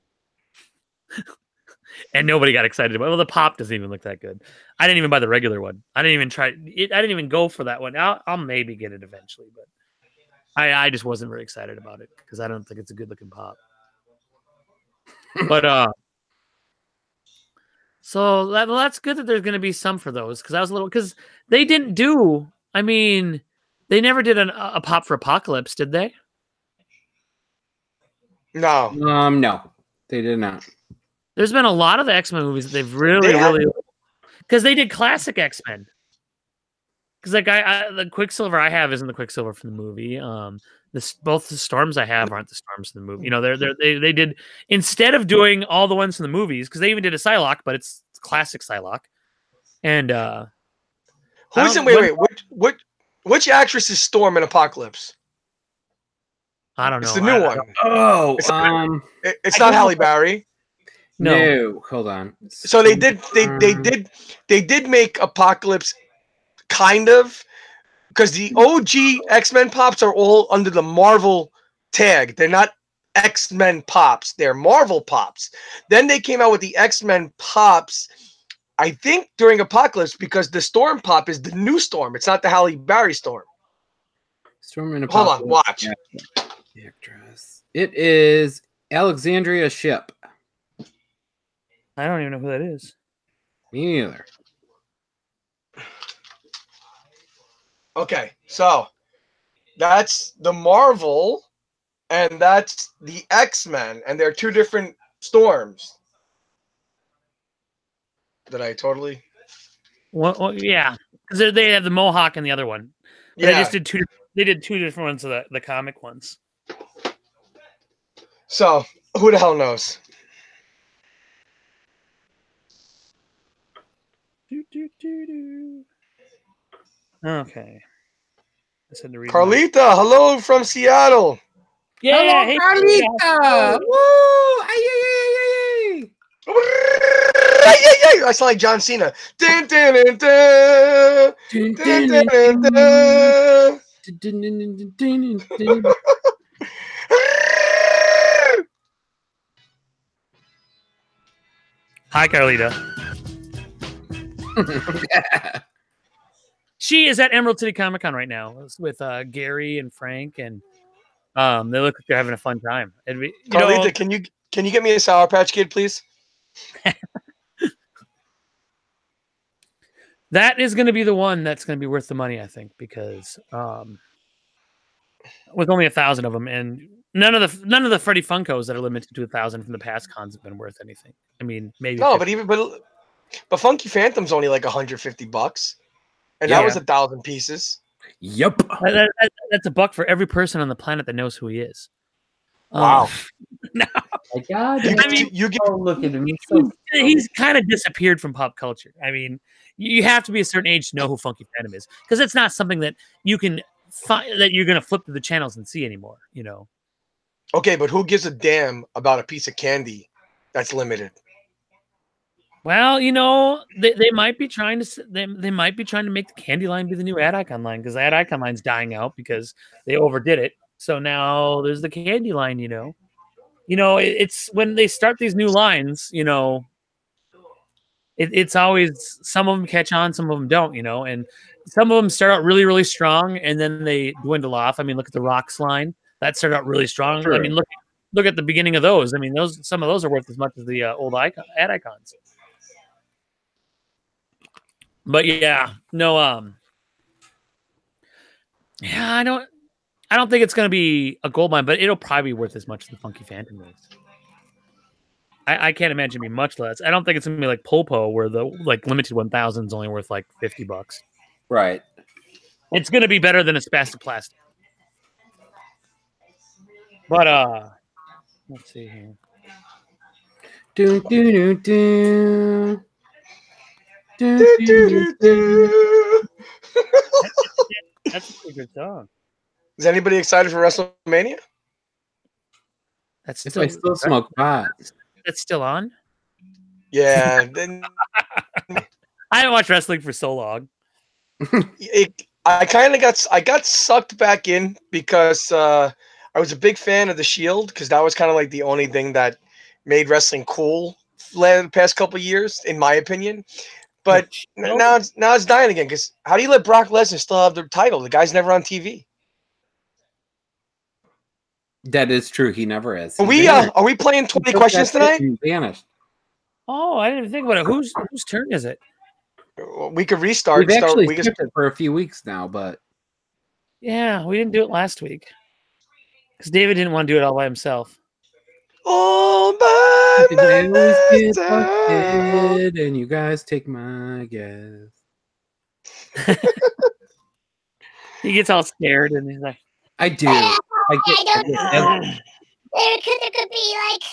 And nobody got excited about it. Well, the pop doesn't even look that good. I didn't even buy the regular one. I didn't even try it. I didn't even go for that one. I'll maybe get it eventually, but I just wasn't very excited about it because I don't think it's a good looking pop. But so that's good that there's going to be some for those because I was a little because they didn't do. I mean, they never did a pop for Apocalypse, did they?
No.
No, they did not.
There's been a lot of the X-Men movies that they've really because they did classic X-Men. Because like the Quicksilver I have isn't the Quicksilver from the movie. Both the Storms I have aren't the Storms from the movie. You know, they did instead of doing all the ones from the movies because they even did a Psylocke, but it's classic Psylocke. And
who's in? Wait. Which actress is Storm in Apocalypse?
I don't know.
It's the new one.
Oh,
it's not Halle Berry.
No, hold on.
So they did make Apocalypse kind of because the OG X-Men pops are all under the Marvel tag. They're not X-Men pops. They're Marvel pops. Then they came out with the X-Men pops, I think during Apocalypse because the Storm pop is the new Storm. It's not the Halle Berry Storm.
Storm in
Hold on, watch.
Actress. It is Alexandria Shipp.
I don't even know who that is.
Me neither.
Okay, so that's the Marvel and that's the X-Men, and they're two different Storms. Did I totally?
Well yeah, because they have the Mohawk and the other one. But
Yeah.
they just did two. They did two different ones of the comic ones.
So who the hell knows?
Okay. I said to read
Carlita, hello from Seattle.
Yeah,
hello,
hey,
Carlita. Woo! Ay,
I sound like John Cena. Dun, dun, dun, dun. Dun, dun, dun, dun.
Hi, Carlita. She is at Emerald City Comic Con right now with Gary and Frank, and they look like they're having a fun time.
Carlita, can you get me a Sour Patch Kid, please?
That is going to be the one that's going to be worth the money, I think, because with only 1,000 of them, and none of the Freddy Funkos that are limited to 1,000 from the past cons have been worth anything. I mean, maybe
No,
50.
but Funky Phantom's only like $150, and
Yeah.
that was 1,000 pieces.
Yep.
That's a buck for every person on the planet that knows who he is.
Wow.
No,
My God.
I mean,
you get
Oh, look at him. He's so
he's kind of disappeared from pop culture. I mean, you have to be a certain age to know who Funky Phantom is, because it's not something that you can find that you're going to flip through the channels and see anymore. You know.
okay, but who gives a damn about a piece of candy that's limited?
Well, you know, they might be trying to they might be trying to make the candy line be the new ad icon line, because the ad icon line's dying out because they overdid it. So now there's the candy line. You know, it's when they start these new lines. You know, it's always some of them catch on, some of them don't. You know, and some of them start out really really strong and then they dwindle off. I mean, look at the Rocks line that started out really strong.
Sure.
I mean, look at the beginning of those. I mean, some of those are worth as much as the old ad icons. But yeah, no, yeah, I don't think it's gonna be a gold mine, but it'll probably be worth as much as the Funky Phantom is. I can't imagine it be much less. I don't think it's gonna be like Polpo, where the like limited 1,000 is only worth like $50.
right.
It's gonna be better than a Spastic Plastic. But let's see here.
Do do do do.
That's a pretty good song.
Is anybody excited for WrestleMania?
That's
If I still smoke pot.
That's still on.
Yeah. Then
I haven't watched wrestling for so long.
I got sucked back in because I was a big fan of the Shield, because that was kind of like the only thing that made wrestling cool the past couple of years, in my opinion. But now it's dying again. Because how do you let Brock Lesnar still have the title? The guy's never on TV.
That is true. He never is.
Are we playing 20 questions tonight?
He vanished.
Oh, I didn't even think about it. Whose turn is it?
We could restart.
We've actually skipped it for a few weeks now, but
Yeah, we didn't do it last week because David didn't want to do it all by himself.
All by
I always get
myself.
busted, and you guys take my guess.
He gets all scared and he's like,
I do.
There could be like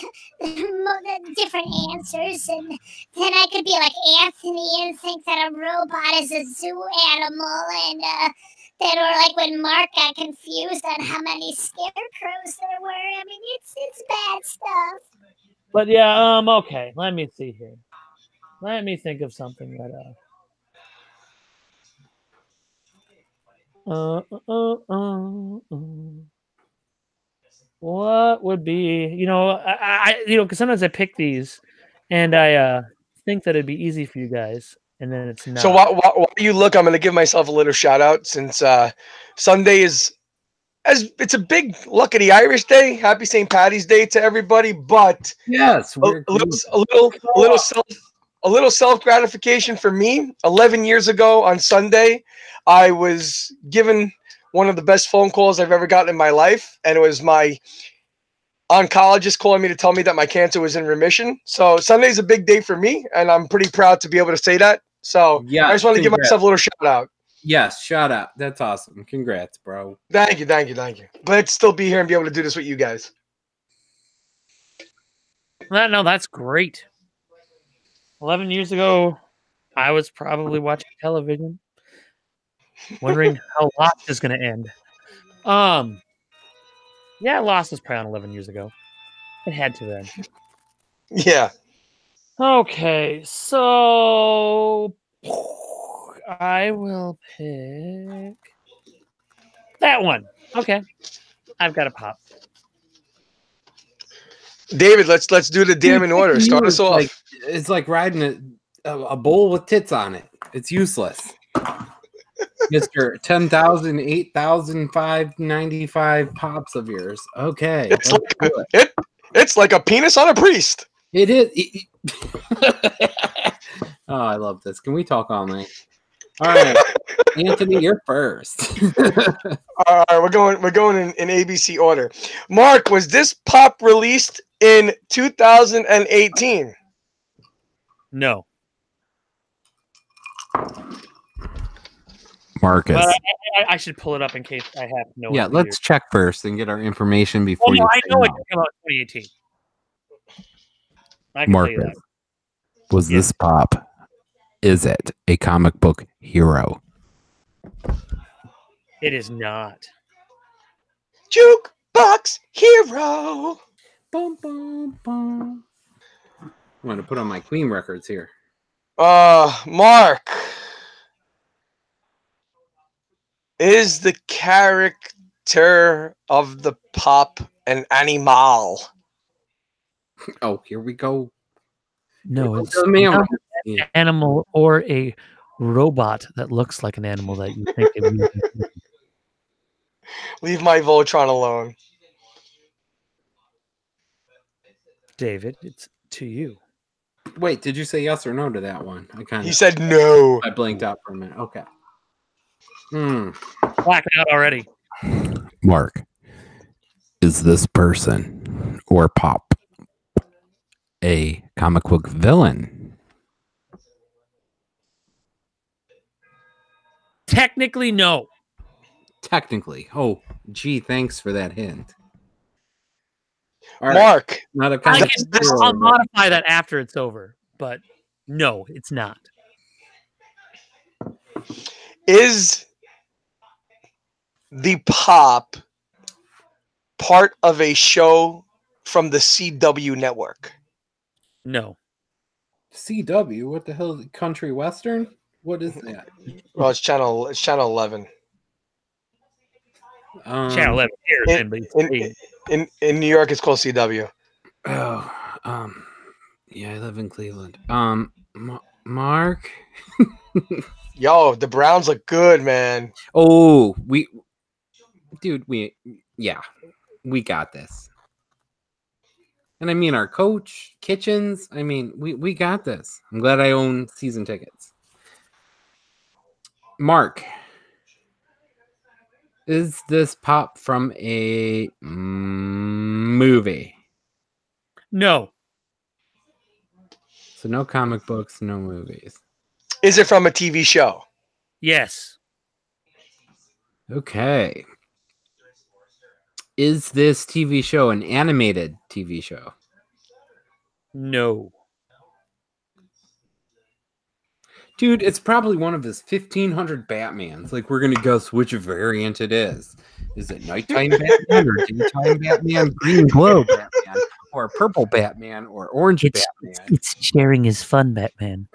different answers, and then I could be like Anthony and think that a robot is a zoo animal, and then or like when Mark got confused on how many scarecrows there were. I mean, it's bad stuff.
but yeah, okay. Let me see here. Let me think of something that what would be, I because sometimes I pick these and I think that it'd be easy for you guys, and then it's not.
So while you look, I'm going to give myself a little shout out, since Sunday it's a big luck of the Irish Day. Happy St. Patty's Day to everybody. But
Yes,
a little self gratification for me. 11 years ago on Sunday, I was given one of the best phone calls I've ever gotten in my life, and it was my oncologist calling me to tell me that my cancer was in remission. So Sunday's a big day for me, and I'm pretty proud to be able to say that. So
yeah,
I just want to give myself a little shout out.
Yes, shout out. That's awesome. Congrats, bro.
Thank you. Glad to still be here and be able to do this with you guys.
No, that's great. 11 years ago, I was probably watching television, wondering how Lost is going to end. Yeah, Lost was probably on 11 years ago. It had to then.
Yeah.
Okay, so I will pick that one. Okay, I've got a pop.
David, let's do the damn in order. Start us off.
It's like riding a bowl with tits on it. It's useless. Mr. 10,000, 8,595 pops of yours. Okay.
It's like a penis on a priest.
It is. Oh, I love this. Can we talk all night? All right, Anthony, you're first.
All right, we're going in ABC order. Mark, was this pop released in 2018?
No.
Marcus.
Well, I should pull it up in case I have no
Yeah,
idea.
let's check first and get our information
Oh,
before
no,
you
I
say
know it
no.
came out in 2018. I can tell you that.
Marcus, was
Yeah.
this pop? Is it a comic book hero?
It is not.
Jukebox Hero.
Boom, boom, boom. I'm going to put on my Queen records here.
Mark, is the character of the pop an animal?
Oh, here we go.
No, it's
Oh, man.
not an animal or a robot that looks like an animal that you think it would be.
Leave my Voltron alone.
David, it's to you.
Wait, did you say yes or no to that one?
He said no.
I blinked out for a minute. Okay.
Blacking out already.
Mark, is this person or pop a comic book villain?
Technically, no.
Technically. Oh, gee, thanks for that hint. All right.
Mark,
Not a
I
comic
can,
book hero,
I'll
but-
modify that after it's over, but no, it's not.
is the pop part of a show from the CW network?
No.
CW? What the hell is it? Country Western? What is that?
Well, it's channel 11.
Channel 11 years in, but
In New York, it's called CW.
Oh, yeah, I live in Cleveland. Mark.
Yo, the Browns look good, man.
Oh, we got this. And I mean, our coach, Kitchens. I mean, we got this. I'm glad I own season tickets. Mark, is this pop from a movie?
no.
So no comic books, no movies.
Is it from a TV show?
Yes.
Okay. Is this TV show an animated TV show?
No.
Dude, it's probably one of his 1,500 Batmans. Like, we're going to guess which variant it is. Is it nighttime Batman or daytime Batman, green glow Batman, or purple Batman, or orange Batman?
It's sharing his fun, Batman.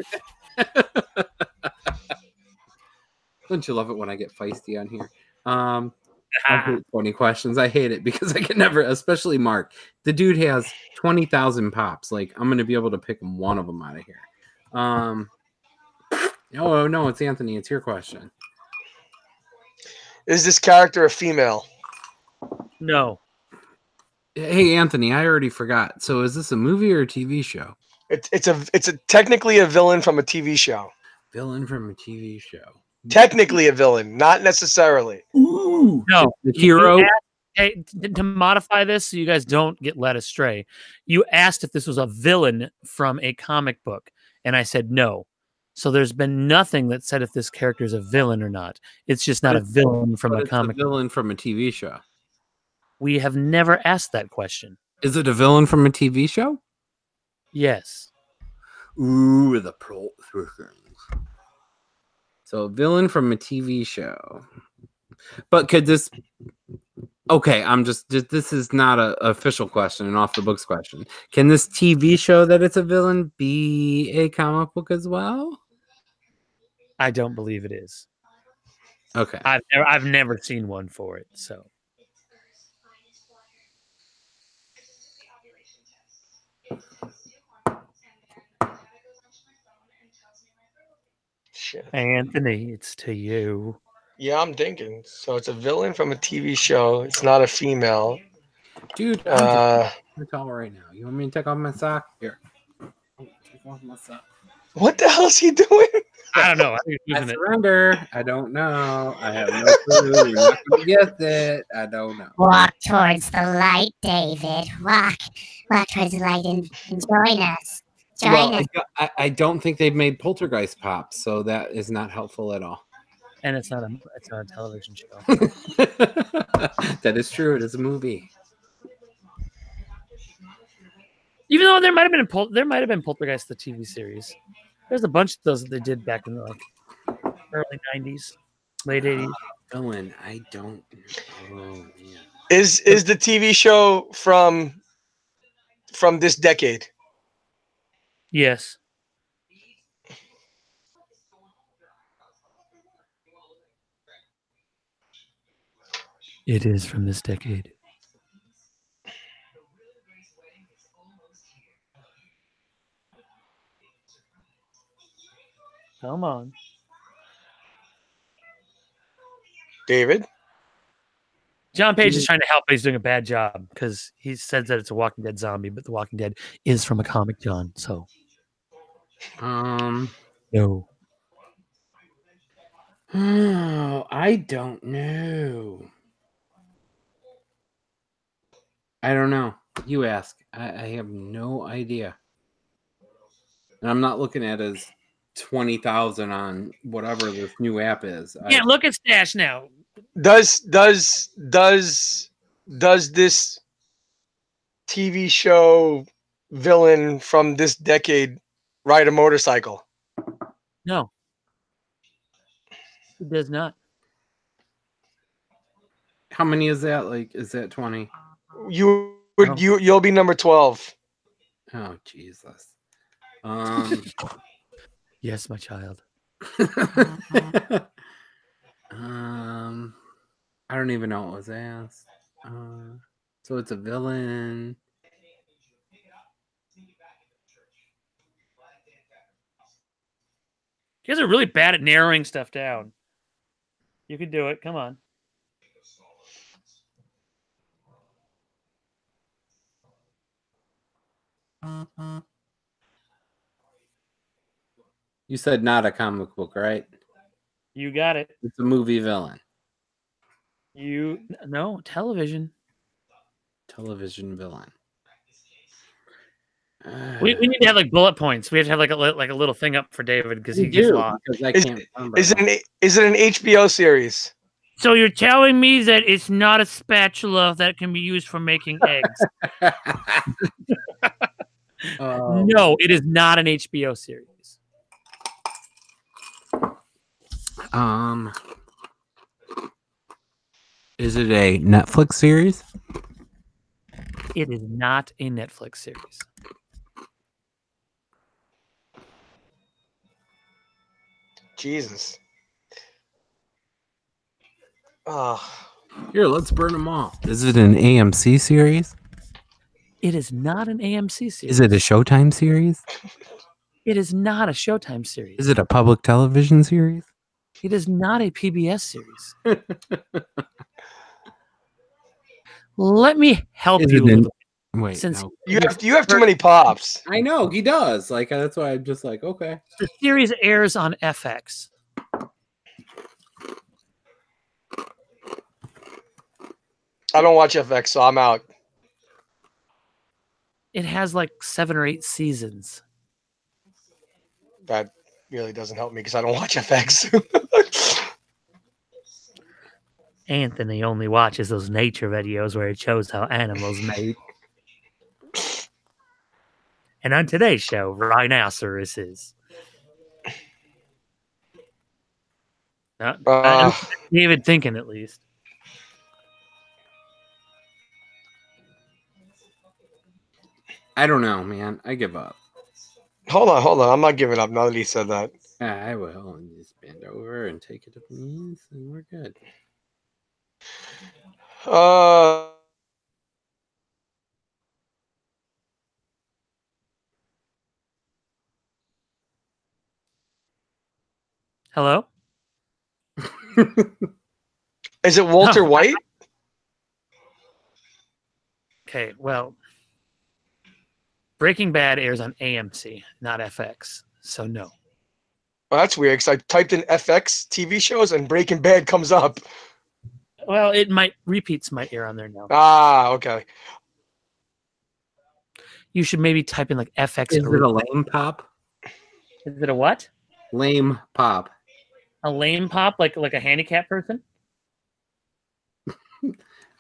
Don't you love it when I get feisty on here? I hate 20 questions. I hate it because I can never, especially Mark. The dude has 20,000 pops. Like, I'm going to be able to pick one of them out of here. No, it's Anthony. It's your question.
Is this character a female?
No.
Hey, Anthony, I already forgot. So is this a movie or a TV show?
It's technically a villain from a TV show.
Villain from a TV show.
Technically a villain, not necessarily.
Ooh.
No.
The hero.
Hey, to modify this so you guys don't get led astray, you asked if this was a villain from a comic book, and I said no. So there's been nothing that said if this character is a villain or not. It's just not a villain from a comic book.
Villain from a TV show.
We have never asked that question.
Is it a villain from a TV show?
Yes.
Ooh, the pro things. So, villain from a TV show. But could this? Okay, this is not an official question, an off the books question. Can this TV show that it's a villain be a comic book as well?
I don't believe it is.
Okay.
I've never seen one for it, so.
Shit.
Anthony, it's to you.
Yeah, I'm thinking. So it's a villain from a TV show. It's not a female.
Dude, I'm tell right now. You want me to take off my sock? Here. Take off my sock.
What the hell is he doing?
I don't know. I think he's
I
using it.
surrender. I don't know. I have no clue. You're not gonna guess it. I don't know.
Walk towards the light, David. Walk towards the light and join us. Join
Well,
us.
I don't think they've made Poltergeist pops, so that is not helpful at all.
And it's not a television show.
That is true. It is a movie.
Even though there might have been Poltergeist the TV series. There's a bunch of those that they did back in the early 90s, late 80s.
Owen, I don't know. Oh, man.
Is the TV show from this decade?
Yes. It is from this decade. Come on.
David?
John Page is trying to help, but he's doing a bad job because he says that it's a Walking Dead zombie, but the Walking Dead is from a comic, John. So no.
Oh, I don't know. I don't know. You ask. I have no idea. And I'm not looking at as 20,000 on whatever this new app is.
Yeah, look at Stash now.
Does this TV show villain from this decade ride a motorcycle?
No. It does not.
How many is that? Like, is that 20?
You'll be number 12.
Oh, Jesus.
Yes, my child.
I don't even know what was asked. So it's a villain.
You guys are really bad at narrowing stuff down. You can do it. Come on.
You said not a comic book, right?
You got it.
It's a movie villain.
No, television.
Television villain.
We need to have like bullet points. We have to have like a little thing up for David because he gets lost.
Because I can't remember.
Is it an HBO series?
So you're telling me that it's not a spatula that can be used for making eggs? No, it is not an HBO series.
Is it a Netflix series?
It is not a Netflix series.
Jesus.
Here, let's burn them all. Is it an AMC series?
It is not an AMC series.
Is it a Showtime series?
It is not a Showtime series.
Is it a public television series?
It is not a PBS series. Let me help you a little bit.
Wait,
Since
no.
You have too many pops.
I know he does. Like that's why I'm just like, okay.
The series airs on FX.
I don't watch FX, so I'm out.
It has like 7 or 8 seasons.
That really doesn't help me because I don't watch FX.
Anthony only watches those nature videos where it shows how animals mate. And on today's show, rhinoceroses. David thinking at least.
I don't know, man. I give up.
Hold on. I'm not giving up now that he said that.
I will. And just bend over and take it up the knees, and we're good.
Hello?
Is it Walter White?
Okay, well, Breaking Bad airs on AMC, not FX. So no.
Well, that's weird because I typed in FX TV shows and Breaking Bad comes up.
Well, it might repeats might air on there now.
Ah, okay.
You should maybe type in like FX.
Is it a lame pop?
Is it a what?
Lame pop.
A lame pop, like a handicapped person?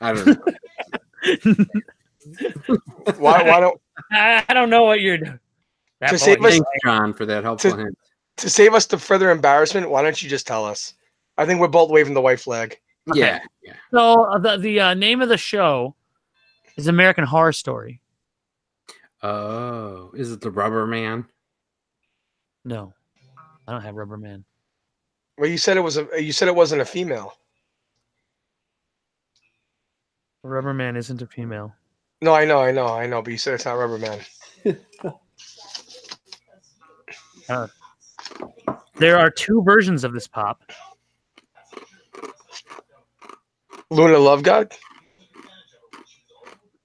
I don't know.
Why don't
I don't know what you're doing.
To save us-
Thanks, John, for that helpful hint.
to save us the further embarrassment? Why don't you just tell us? I think we're both waving the white flag.
Yeah.
So the name of the show is American Horror Story.
Oh, is it the Rubber Man?
No, I don't have Rubber Man.
Well, you said it wasn't a female.
Rubber Man isn't a female.
No, I know, but you said it's not Rubber Man.
There are two versions of this pop.
Luna Love God?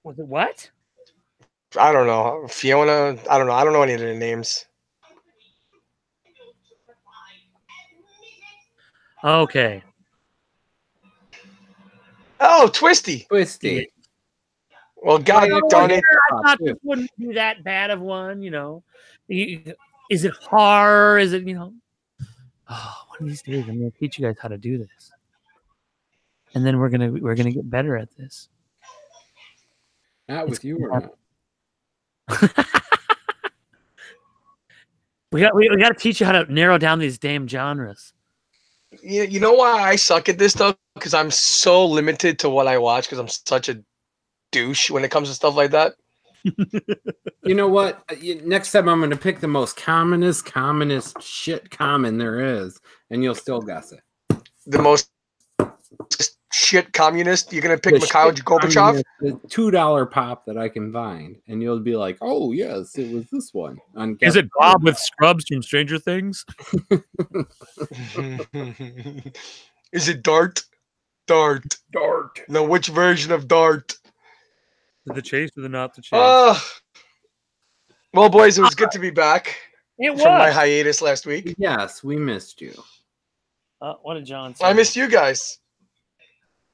Was it what?
I don't know. Fiona? I don't know. I don't know any of their names.
Okay.
Oh, Twisty.
Twisty.
Well, God darn it.
I thought this wouldn't be that bad of one, you know. Is it hard? Is it, you know? Oh, one of these days I'm gonna teach you guys how to do this. And then we're gonna get better at this.
Not with you or not.
We got to teach you how to narrow down these damn genres.
You know why I suck at this stuff? Because I'm so limited to what I watch because I'm such a douche when it comes to stuff like that.
You know what? Next time I'm going to pick the most commonest shit common there is, and you'll still guess it.
The most shit communist? You're going to pick Mikhail Gorbachev?
The $2 pop that I can find, and you'll be like, oh, yes, it was this one.
Is it Bob with Scrubs from Stranger Things?
Is it Dart? Dart. No, which version of Dart?
The chase or the not the chase?
Well, boys, it was good to be back
It
from my
was.
hiatus last week.
Yes, we missed you.
What did John say?
I missed you guys.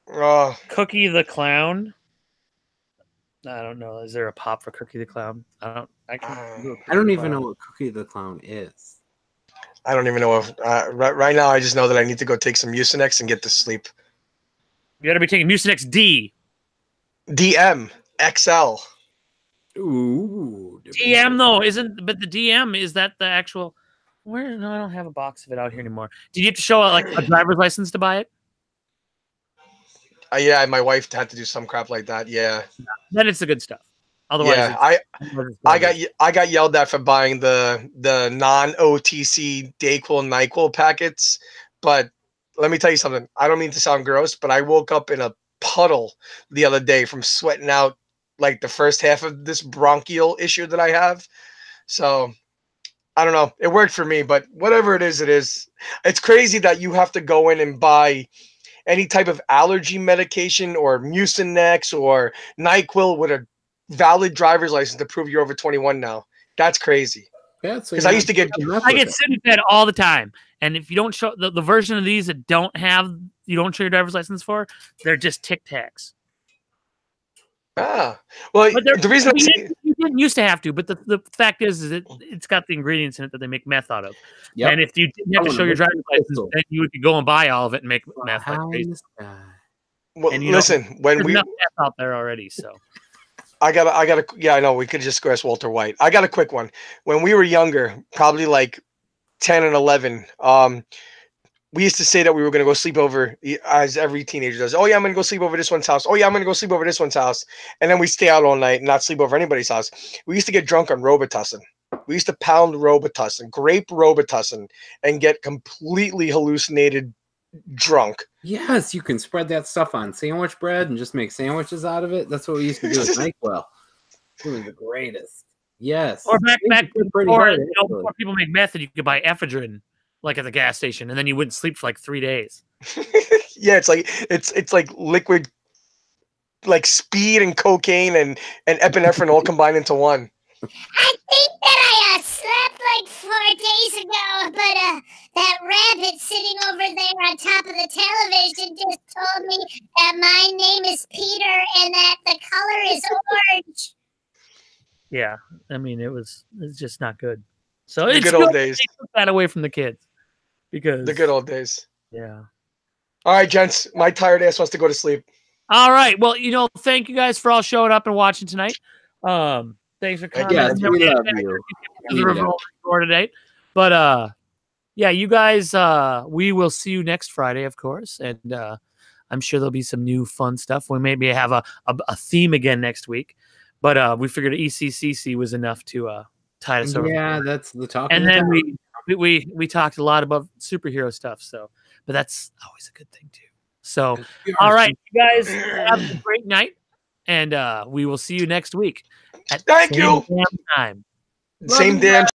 Cookie the Clown. I don't know. Is there a pop for Cookie the Clown? I
don't even know what Cookie the Clown is.
I don't even know if right now. I just know that I need to go take some Mucinex and get to sleep.
You got to be taking Mucinex D.
D.A.M. XL.
Ooh.
D.A.M. though isn't, but the D.A.M. is that the actual? Where? No, I don't have a box of it out here anymore. Did you have to show like a driver's license to buy it?
Yeah, my wife had to do some crap like that. Yeah.
Then it's the good stuff. Otherwise,
yeah, I got yelled at for buying the non-OTC Dayquil NyQuil packets, but let me tell you something. I don't mean to sound gross, but I woke up in a puddle the other day from sweating out like the first half of this bronchial issue that I have. So I don't know. It worked for me, but whatever it is, it is. It's crazy that you have to go in and buy any type of allergy medication or Mucinex or NyQuil with a valid driver's license to prove you're over 21 now. That's crazy. Because I used to get
sent that all the time. And if you don't show the version of these that you don't show your driver's license for, they're just Tic Tacs.
Well, the reason
you didn't used to have to, but the fact is it's got the ingredients in it that they make meth out of.
Yep.
And if you didn't have to show your driver's license, then you could go and buy all of it and make meth. Like crazy.
Well,
and
listen, when
there's
we
enough meth out there already, so.
I got yeah, I know we could just scratch Walter White. I got a quick one. When we were younger, probably like 10 and 11, we used to say that we were going to go sleep over, as every teenager does. Oh yeah, I'm going to go sleep over this one's house. Oh yeah, I'm going to go sleep over this one's house. And then we stay out all night and not sleep over anybody's house. We used to get drunk on Robitussin. We used to pound Robitussin, grape Robitussin, and get completely hallucinated drunk.
Yes, you can spread that stuff on sandwich bread and just make sandwiches out of it. That's what we used to do with NyQuil. It was the greatest. Yes.
Or back before people make meth, and you could buy ephedrine like at the gas station, and then you wouldn't sleep for like 3 days.
Yeah, it's like liquid, like speed and cocaine and epinephrine all combined into one.
I think that I slept like days ago, but that rabbit sitting over there on top of the television just told me that my name is Peter and that the color is orange.
Yeah, I mean, it's just not good. So
The
it's
good old
good
days.
they took that away from the kids because
The good old days.
Yeah.
All right, gents. My tired ass wants to go to sleep.
All right. Well, thank you guys for all showing up and watching tonight. Thanks for coming.
Yes, we love you.
The revolt for today. But yeah, you guys, we will see you next Friday, of course, and I'm sure there'll be some new fun stuff. We maybe have a theme again next week, but we figured ECCC was enough to tide us over.
Yeah, that's the talk.
And then we talked a lot about superhero stuff. So, but that's always a good thing too. So, all right, you guys have a great night, and we will see you next week at
Thank you.
same damn time.
Same damn